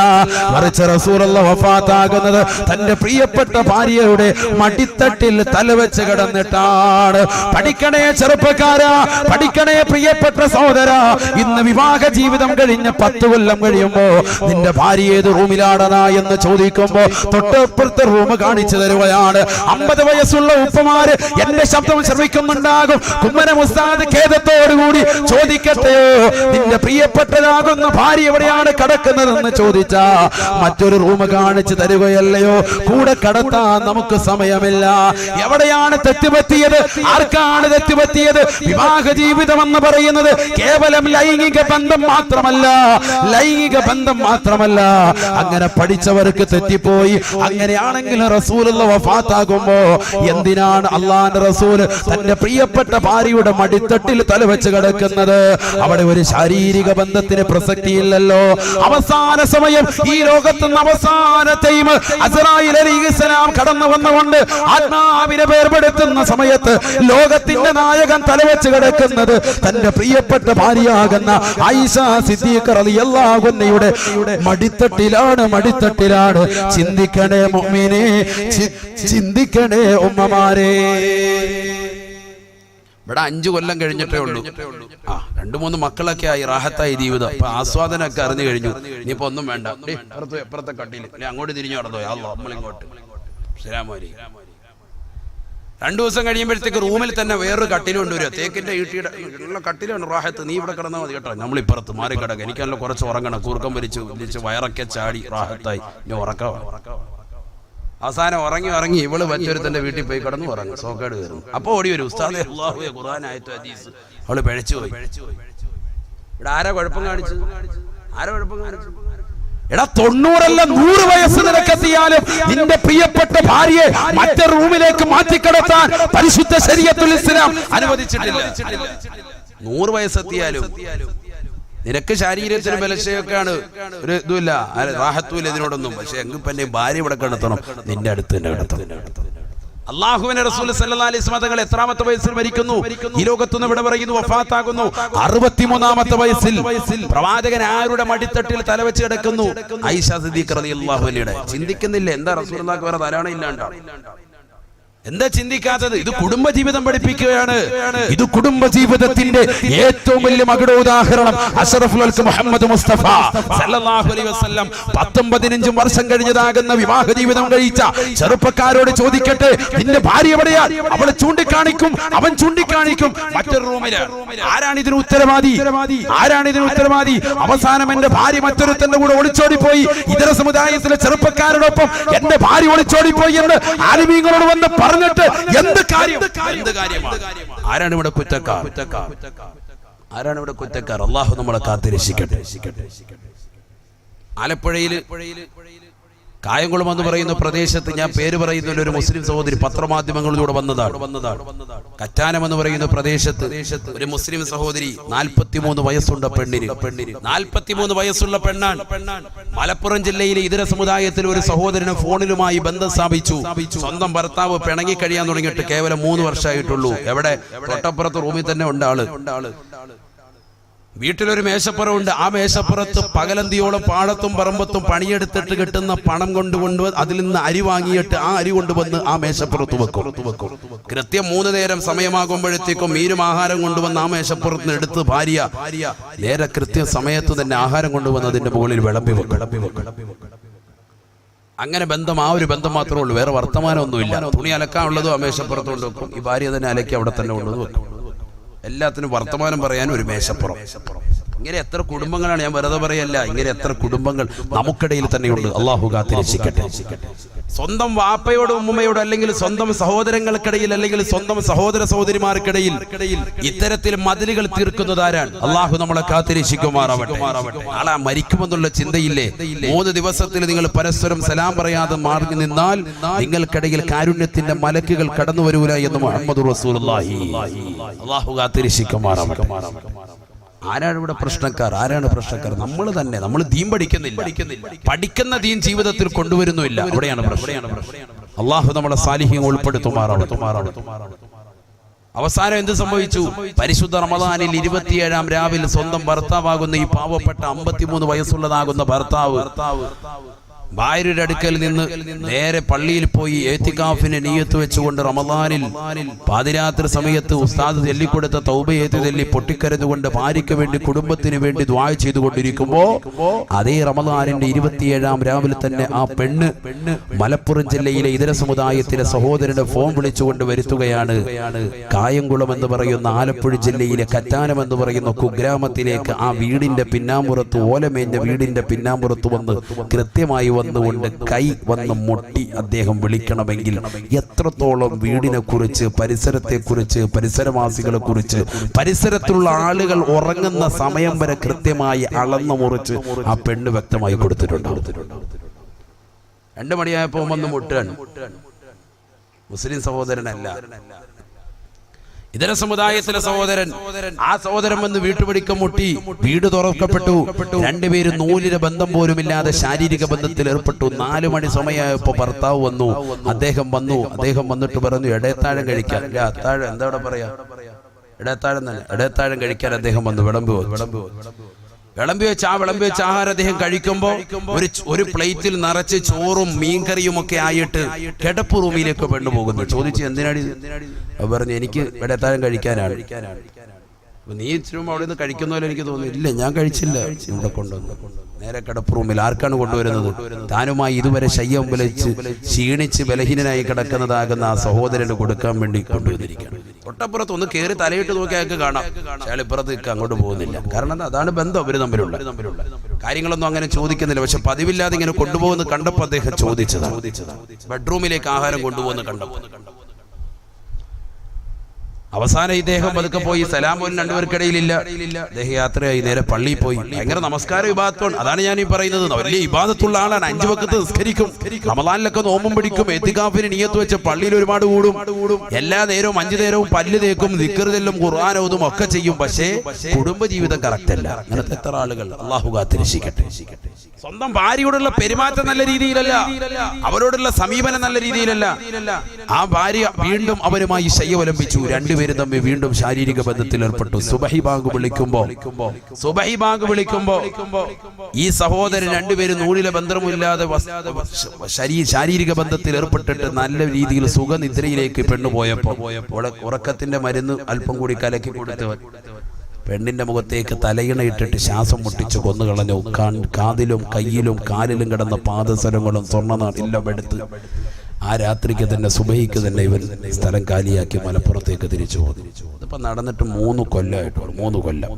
മറിച്ച് റസൂലുള്ളാഹി വഫാത്താകുന്നത് തന്റെ പ്രിയപ്പെട്ട ഭാര്യയുടെ മടിത്തട്ടിൽ തലവെച്ച് കിടന്നിട്ടാണ്. പഠിക്കണേ ചെറുപ്പക്കാരാ, പഠിക്കണേ പ്രിയപ്പെട്ട സഹോദരാ. ഇന്ന് വിവാഹ ജീവിതം കഴിഞ്ഞ് 10 കൊല്ലം കഴിയുമ്പോ നിന്റെ ഭാര്യ ഏത് റൂമിലാണതാ എന്ന് ചോദിക്കുമ്പോ തൊട്ടപ്പുറത്തെ റൂം കാണിച്ചു തരുകയാണ്. 50 വയസ്സുള്ള ഉപ്പമാര് എന്റെ ശബ്ദം ശ്രമിക്കുന്നുണ്ടാകും. കുമ്മന മുസ്താദ് ഖേദത്തോടുകൂടി ചോദിക്കട്ടെയോ, നിന്റെ പ്രിയപ്പെട്ടതാകുന്ന ഭാര്യ എവിടെയാണ് കിടക്കുന്നതെന്ന് ചോദിച്ചാ മറ്റൊരു റൂം കാണിച്ചു തരുകയല്ലയോ? കൂടെ കടത്താൻ നമുക്ക് സമയമില്ല. എവിടെയാണ് തെറ്റുപറ്റിയത്? ആർക്കാണ് തെറ്റുപറ്റിയത്? വിവാഹ ജീവിതം എന്ന് പറയുന്നത് കേവലം ലൈംഗിക ബന്ധം മാത്രമല്ല. അങ്ങനെ പഠിച്ചവർക്ക് തെറ്റിപ്പോയി. അങ്ങനെയാണെങ്കിൽ റസൂലുള്ളാഹി വഫാത്താകുമ്പോ എന്തിനാണ് അല്ലാഹുവിന്റെ റസൂൽ തന്റെ പ്രിയപ്പെട്ട ഭാര്യയുടെ മടിത്തട്ടിൽ തലവെച്ച് കിടക്കുന്നത്? അവിടെ ഒരു ശാരീരിക ബന്ധത്തിന് പ്രസക്തിയില്ലല്ലോ. അവസാന സമയം ഈ ലോകത്തുനിന്ന് അവസാനത്തെയും അസ്രായിൽ അലൈഹിസ്സലാം കടന്നു വന്നുകൊണ്ട് ആത്മാവിനെ വേർപെടുത്തുന്ന സമയത്ത് ലോകത്തിന്റെ നായകൻ തലവെച്ച് കിടക്കുന്നത് തന്റെ പ്രിയപ്പെട്ട ഭാര്യയാകുന്ന ആയിഷ സിദ്ദീഖ റളിയല്ലാഹു അൻഹയുടെ മടിത്തട്ടിലാണ്. ചിന്തിക്കണേ മുഅ്മിനേ, ചിന്തിക്കണേ ഉമ്മമാരെ. ഇവിടെ 5 കൊല്ലം കഴിഞ്ഞിട്ടേ ഉള്ളൂ. 2-3 മക്കളൊക്കെ ആയി, റാഹത്തായി ജീവിതം. അപ്പൊ ആസ്വാദനമൊക്കെ അറിഞ്ഞു കഴിഞ്ഞു. ഇനിയിപ്പോ ഒന്നും വേണ്ട, എപ്പുറത്തെ കട്ടിയിൽ അങ്ങോട്ട് തിരിഞ്ഞു നടന്നോ, നമ്മളിങ്ങോട്ട് ശരാമാരി. 2 ദിവസം കഴിയുമ്പോഴത്തേക്ക് റൂമിൽ തന്നെ വേറൊരു കട്ടിൽ കൊണ്ടുവരിക. തേക്കിന്റെ ഈട്ടിയുടെ ഉള്ള കട്ടിലാണ് റാഹത്ത്, നീ ഇവിടെ കിടന്നാൽ മതി കേട്ടോ, നമ്മളിപ്പുറത്ത് മാറി കിടക്കുക, എനിക്കല്ല കുറച്ച് ഉറങ്ങണം. കൂർക്കം വലിച്ച് വയറൊക്കെ ചാടി റാഹത്തായി ഇനി ഉറക്കാം. അവസാനം ഉറങ്ങി ഇവള് മറ്റൊരുത്തന്റെ വീട്ടിൽ പോയി കിടന്നു ഉറങ്ങും, സോക്കേട് കയറും. അപ്പൊ ഓടി വരും, ഉസ്താദേ അല്ലാഹുവേ ഖുർആൻ ആയത്ത് ഹദീസ്. അവള് പിഴച്ചു പോയി. ഇവിടെ ആരാ കുഴപ്പം കാണിച്ചു? എടാ 90 അല്ല 100 വയസ്സ് നിനക്കെത്തിയാലും നിന്റെ പ്രിയപ്പെട്ട ഭാര്യയെ മറ്റൊരു റൂമിലേക്ക് മാറ്റിക്കിടത്താൻ പരിശുദ്ധ ശരീഅത്തുൽ ഇസ്ലാം അനുവദിച്ചിട്ടില്ല. 100 വയസ്സെത്തിയാലും നിനക്ക് ശരീരത്തിന് ബലശയൊക്കെയാണ്, ഒരു ഇതുമില്ല, റാഹത്തുമില്ല ഇതിനോടൊന്നും. പക്ഷെ എങ്കിൽ പിന്നെ ഭാര്യ ഇവിടെ കിടത്തണം, നിന്റെ അടുത്ത് തന്നെ കിടത്തണം. അല്ലാഹുവിന്റെ റസൂൽ സല്ലല്ലാഹു അലൈഹി വസല്ലം തങ്ങൾ എത്രാമത്തെ വയസ്സിൽ മരിക്കുന്നു? ഈ ലോകത്തുനിന്ന് ഇവിടെ പറയുന്നു വഫാത്താകുന്നു 63ാമത്തെ വയസ്സിൽ. പ്രവാചകൻ ആരുടെ മടിത്തട്ടിൽ തലവെച്ച് കിടക്കുന്നു? ആയിഷ സിദ്ദീഖ റളിയല്ലാഹു അൻഹയുടെ. ചിന്തിക്കുന്നില്ല എന്താ റസൂലുള്ളാഹിക്ക് വേറെ ധാരണ ഇല്ലാണ്ടാ? എന്താ ചിന്തിക്കാത്തത്? ഇത് കുടുംബജീവിതം പഠിപ്പിക്കുകയാണ്. ഇത് കുടുംബജീവിതത്തിന്റെ ഏറ്റവും വലിയ മകുട ഉദാഹരണം അഷ്റഫുൽ ഖൽഖ് മുഹമ്മദ് മുസ്തഫ സല്ലല്ലാഹു അലൈഹി വസല്ലം 10-15 വർഷം കഴിഞ്ഞതാകുന്ന വിവാഹ ജീവിതം കഴിച്ച ചെറുപ്പക്കാരോട് ചോദിക്കട്ടെ, നിന്റെ ഭാര്യ എവിടെയാണ്? അവളെ ചൂണ്ടിക്കാണിക്കും, അവൻ ചൂണ്ടിക്കാണിക്കും മറ്റൊരു റൂമില്. ആരാണ് ഇതിന് ഉത്തരവാദി? അവസാനം എന്റെ ഭാര്യ മറ്റൊരുത്തന്റെ കൂടെ ഒളിച്ചോടിപ്പോയി, ഇതര സമുദായത്തിലെ ചെറുപ്പക്കാരോടൊപ്പം എന്റെ ഭാര്യ ഒളിച്ചോടിപ്പോയി എന്ന് ആലിമീങ്ങളോട് വന്ന് പറഞ്ഞിട്ട് എന്ത് കാര്യമാണ്? ആരാണ് ഇവിടെ കുറ്റക്കാർ? അല്ലാഹു നമ്മളെ കാത്തിരക്ഷിക്കട്ടെ. ആലപ്പുഴയിൽ കായംകുളം എന്ന് പറയുന്ന പ്രദേശത്ത്, ഞാൻ പേര് പറയുന്ന ഒരു മുസ്ലിം സഹോദരി പത്രമാധ്യമങ്ങളിലൂടെ വന്നതാണ്. കറ്റാനം എന്ന് പറയുന്ന പ്രദേശത്ത് ഒരു മുസ്ലിം സഹോദരി 43 വയസ്സുള്ള പെണ്ണിന് 43 വയസ്സുള്ള പെണ്ണാണ്. മലപ്പുറം ജില്ലയിലെ ഇതര സമുദായത്തിൽ ഒരു സഹോദരന് ഫോണിലുമായി ബന്ധം സ്ഥാപിച്ചു. സ്വന്തം ഭർത്താവ് പിണങ്ങി കഴിയാൻ തുടങ്ങിയിട്ട് കേവലം 3 വർഷമായിട്ടുള്ളൂ. എവിടെ? തൊട്ടപ്പുറത്ത് റൂമിൽ തന്നെ ഉണ്ട് ആള്. വീട്ടിലൊരു മേശപ്പുറമുണ്ട്. ആ മേശപ്പുറത്ത് പകലന്തിയോളം പാടത്തും പറമ്പത്തും പണിയെടുത്തിട്ട് കിട്ടുന്ന പണം കൊണ്ടുകൊണ്ട് അതിൽ നിന്ന് അരി വാങ്ങിയിട്ട് ആ അരി കൊണ്ടുവന്ന് ആ മേശപ്പുറത്ത് വെക്കും. കൃത്യം 3 നേരം സമയമാകുമ്പോഴത്തേക്കും മീനും ആഹാരം കൊണ്ടുവന്ന് ആ മേശപ്പുറത്ത് നിന്ന് എടുത്ത് ഭാര്യ നേരെ കൃത്യം സമയത്ത് തന്നെ ആഹാരം കൊണ്ടുവന്ന് അതിന്റെ മുകളിൽ വിളമ്പി വെക്കും. അങ്ങനെ ബന്ധം, ആ ഒരു ബന്ധം മാത്രമേ ഉള്ളൂ, വേറെ വർത്തമാനമൊന്നുമില്ല. തുണി അലക്കാനുള്ളതും ആ മേശപ്പുറത്ത് കൊണ്ടുവെക്കും. ഈ ഭാര്യ തന്നെ അലക്കി അവിടെ തന്നെ കൊണ്ടുവന്ന് വെക്കും. എല്ലാത്തിനും വർത്തമാനം പറയാൻ ഒരു മേശപ്പുറം. ഇങ്ങനെ എത്ര കുടുംബങ്ങളാണ്, ഞാൻ വെറുതെ പറയല്ല, ഇങ്ങനെ എത്ര കുടുംബങ്ങൾ നമുക്കിടയിൽ തന്നെയുണ്ട്. അല്ലാഹു കാത്തിരക്ഷിക്കട്ടെ. സ്വന്തം വാപ്പയോട് ഉമ്മയോട് അല്ലെങ്കിൽ സ്വന്തം സഹോദരങ്ങൾക്കിടയിൽ അല്ലെങ്കിൽ സ്വന്തം സഹോദര സഹോദരിമാർക്കിടയിൽ ഇത്തരത്തിൽ മതിലുകൾ തീർക്കുന്നത് ആരാണ്? അല്ലാഹു നമ്മളെ കാത്തിരക്ഷിക്കുമാറാവട്ടെ. ആളാ മരിക്കുമെന്നുള്ള ചിന്തയില്ലേ? 3 ദിവസത്തിൽ നിങ്ങൾ പരസ്പരം സലാം പറയാതെ മാറി നിന്നാൽ നിങ്ങൾക്കിടയിൽ കാരുണ്യത്തിന്റെ മലക്കുകൾ കടന്നു വരൂല എന്ന് മുഹമ്മദ് റസൂലുള്ളാഹി. അല്ലാഹു കാത്തിരക്ഷിക്കുമാറാവട്ടെ. ആരാണ് ഇവിടെ പ്രശ്നക്കാർ? നമ്മൾ തന്നെ. നമ്മൾ ദീൻ പഠിക്കുന്നില്ല. പഠിക്കുന്ന ദീൻ ജീവിതത്തിൽ കൊണ്ടുവരുന്നില്ല. അവിടെയാണ് പ്രശ്നം. അല്ലാഹു നമ്മളെ സാലിഹ്യങ്ങൾ ഉൾപ്പെടുത്തുമാറാവട്ടെ. അവസാനം എന്ത് സംഭവിച്ചു? പരിശുദ്ധ റമദാനിൽ 27-ാം രാവിൽ സ്വന്തം ഭർത്താവാകുന്ന ഈ പാവപ്പെട്ട 53 വയസ്സുള്ളതാകുന്ന ഭർത്താവ് ഭാര്യയുടെ അടുക്കൽ നിന്ന് നേരെ പള്ളിയിൽ പോയി ഏത്തിക്കാഫിനെ നിയ്യത്ത് വെച്ചുകൊണ്ട് റമദാനിൽ പാതിരാത്രി സമയത്ത് ഉസ്താദ് ചൊല്ലിക്കൊടുത്ത തൗബയേത്ത് ചൊല്ലി പൊട്ടിക്കരഞ്ഞുകൊണ്ട് ഭാര്യയ്ക്ക് വേണ്ടി കുടുംബത്തിന് വേണ്ടി ദുആ ചെയ്തുകൊണ്ടിരിക്കുമ്പോ അതേ റമദാനിന്റെ 27-ാം രാവിലെ തന്നെ ആ പെണ്ണ് മലപ്പുറം ജില്ലയിലെ ഇതര സമുദായത്തിലെ സഹോദരന്റെ ഫോൺ വിളിച്ചുകൊണ്ട് വരുത്തുകയാണ്. കായംകുളം എന്ന് പറയുന്ന ആലപ്പുഴ ജില്ലയിലെ കറ്റാനം എന്ന് പറയുന്ന കുഗ്രാമത്തിലേക്ക് ആ വീടിന്റെ പിന്നാമ്പുറത്ത്, ഓലമേഞ്ഞ വീടിന്റെ പിന്നാമ്പുറത്ത് വന്ന് കൃത്യമായി വന്നുകൊണ്ട് കൈ വന്ന് മുട്ടി അദ്ദേഹം വിളിക്കണമെങ്കിൽ എത്രത്തോളം വീടിനെ കുറിച്ച്, പരിസരത്തെ കുറിച്ച്, പരിസരവാസികളെ കുറിച്ച്, പരിസരത്തുള്ള ആളുകൾ ഉറങ്ങുന്ന സമയം വരെ കൃത്യമായി അളന്നു മുറിച്ച് ആ പെണ്ണ് വ്യക്തമായി കൊടുത്തിട്ടുണ്ട്. 2 മണിയായപ്പോ വന്ന് മുട്ടാൻ മുസ്ലിം സഹോദരനല്ല, ഇതര സമുദായത്തിലെ സഹോദരൻ. ആ സഹോദരൻ വന്ന് വീട്ടുപടിക്കം മുട്ടി, വീട് തുറക്കപ്പെട്ടു. 2 പേരും നൂലിന് ബന്ധം പോലുമില്ലാതെ ശാരീരിക ബന്ധത്തിൽ ഏർപ്പെട്ടു. 4 മണി സമയമായപ്പോ ഭർത്താവ് വന്നു. അദ്ദേഹം വന്നിട്ട് പറഞ്ഞു ഇടയത്താഴം കഴിക്കാൻ. അത്താഴം എന്താ പറയാ? ഇടയത്താഴം തന്നെ. ഇടയത്താഴം കഴിക്കാൻ അദ്ദേഹം വന്നു. വിളമ്പ് വിളമ്പി വെച്ച ആഹാരം അദ്ദേഹം കഴിക്കുമ്പോൾ ഒരു പ്ലേറ്റിൽ നിറച്ച് ചോറും മീൻകറിയും ഒക്കെ ആയിട്ട് കിടപ്പ് റൂമിലേക്ക് പെണ്ണു പോകുന്നു. ചോദിച്ചു, എന്തിനാണ്? പറഞ്ഞു, എനിക്ക് ഇവിടെ എത്താനും കഴിക്കാനാണ്. നീ ഇച്ചിരി അവിടെ നിന്ന് കഴിക്കുന്ന പോലെ എനിക്ക് തോന്നി. ഇല്ല, ഞാൻ കഴിച്ചില്ല. ഇവിടെ കൊണ്ടുവന്നു നേരെ കിടപ്പ് റൂമിൽ. ആർക്കാണ് കൊണ്ടുവരുന്നത്? താനുമായി ഇതുവരെ ശയ്യം വിളിച്ച് ക്ഷീണിച്ച് ബലഹീനനായി കിടക്കുന്നതാകുന്ന ആ സഹോദരന് കൊടുക്കാൻ വേണ്ടി കൊണ്ടുവന്നിരിക്കുകയാണ്. തൊട്ടപ്പുറത്ത് ഒന്ന് കയറി തലയിട്ട് നോക്കി അയാൾക്ക് കാണാം, അയാൾ ഇപ്പുറത്തേക്ക് അങ്ങോട്ട് പോകുന്നില്ല. കാരണം അതാണ് ബന്ധം ഇവർ തമ്മിലുള്ള കാര്യങ്ങളൊന്നും അങ്ങനെ ചോദിക്കുന്നില്ല. പക്ഷെ പതിവില്ലാതെ ഇങ്ങനെ കൊണ്ടുപോകുന്ന കണ്ടപ്പോൾ അദ്ദേഹം ചോദിച്ചതാണ്. ബെഡ്റൂമിലേക്ക് ആഹാരം കൊണ്ടുപോകുന്ന കണ്ടപ്പോൾ അവസാനം ഇദ്ദേഹം പതുക്കെ പോയി. സലാം പോലും രണ്ടുപേർക്കിടയിലില്ല. അദ്ദേഹം യാത്രയായി നേരെ പള്ളിയിൽ പോയി. ഭയങ്കര നമസ്കാര വിഭാഗത്തോട്. അതാണ് ഞാൻ ഈ പറയുന്നത്. വലിയ ഇബാദത്തുള്ള ആളാണ്. 5 വഖത്ത് നിസ്കരിക്കും, റമളാനിലൊക്കെ നോമ്പും പിടിക്കും, എത്തിക്കാഫിന് നിയ്യത്ത് വെച്ച് പള്ളിയിൽ ഒരുപാട് കൂടും. എല്ലാ നേരവും 5 നേരവും പല്ല് തേക്കും, ദിക്ർ ചൊല്ലും, ഖുർആൻ ഓതും ഒക്കെ ചെയ്യും. പക്ഷേ കുടുംബജീവിതം കറക്റ്റ് അല്ല. അങ്ങനത്തെ എത്ര ആളുകൾ. അല്ലാഹു കാത്തിരക്ഷിക്കട്ടെ. സ്വന്തം ഭാര്യയോടുള്ള പെരുമാറ്റം നല്ല രീതിയിലല്ല, അവരോടുള്ള സമീപനം നല്ല രീതിയിലല്ല. ആ ഭാര്യ വീണ്ടും അവരുമായി ശയ്യവലംബിച്ചു. രണ്ടുപേരും തമ്മിൽ വീണ്ടും ശാരീരിക ബന്ധത്തിൽ ഏർപ്പെട്ടു. സുബഹി ബാങ്ക് വിളിക്കുമ്പോ ഈ സഹോദരൻ രണ്ടുപേരും നൂലിലെ ബന്ധമില്ലാതെ ശാരീരിക ബന്ധത്തിൽ ഏർപ്പെട്ടിട്ട് നല്ല രീതിയിൽ സുഖനിദ്രയിലേക്ക് പെണ്ണുപോയപ്പോ ഉറക്കത്തിന്റെ മരുന്ന് അല്പം കൂടി കലക്കി കൊടുത്ത് പെണ്ണിന്റെ മുഖത്തേക്ക് തലയിണയിട്ടിട്ട് ശ്വാസം മുട്ടിച്ച് കൊന്നുകളഞ്ഞു. കാതിലും കയ്യിലും കാലിലും കിടന്ന പാദസരങ്ങളും സ്വർണ്ണനാടെല്ലാം എടുത്ത് ആ രാത്രിക്ക് തന്നെ സുബഹിക്ക് തന്നെ ഇവൻ സ്ഥലം കാലിയാക്കി മലപ്പുറത്തേക്ക് തിരിച്ചു പോകുന്നു. ഇതിപ്പോ നടന്നിട്ട് 3 കൊല്ലമായിട്ടുള്ളൂ. 3 കൊല്ലം.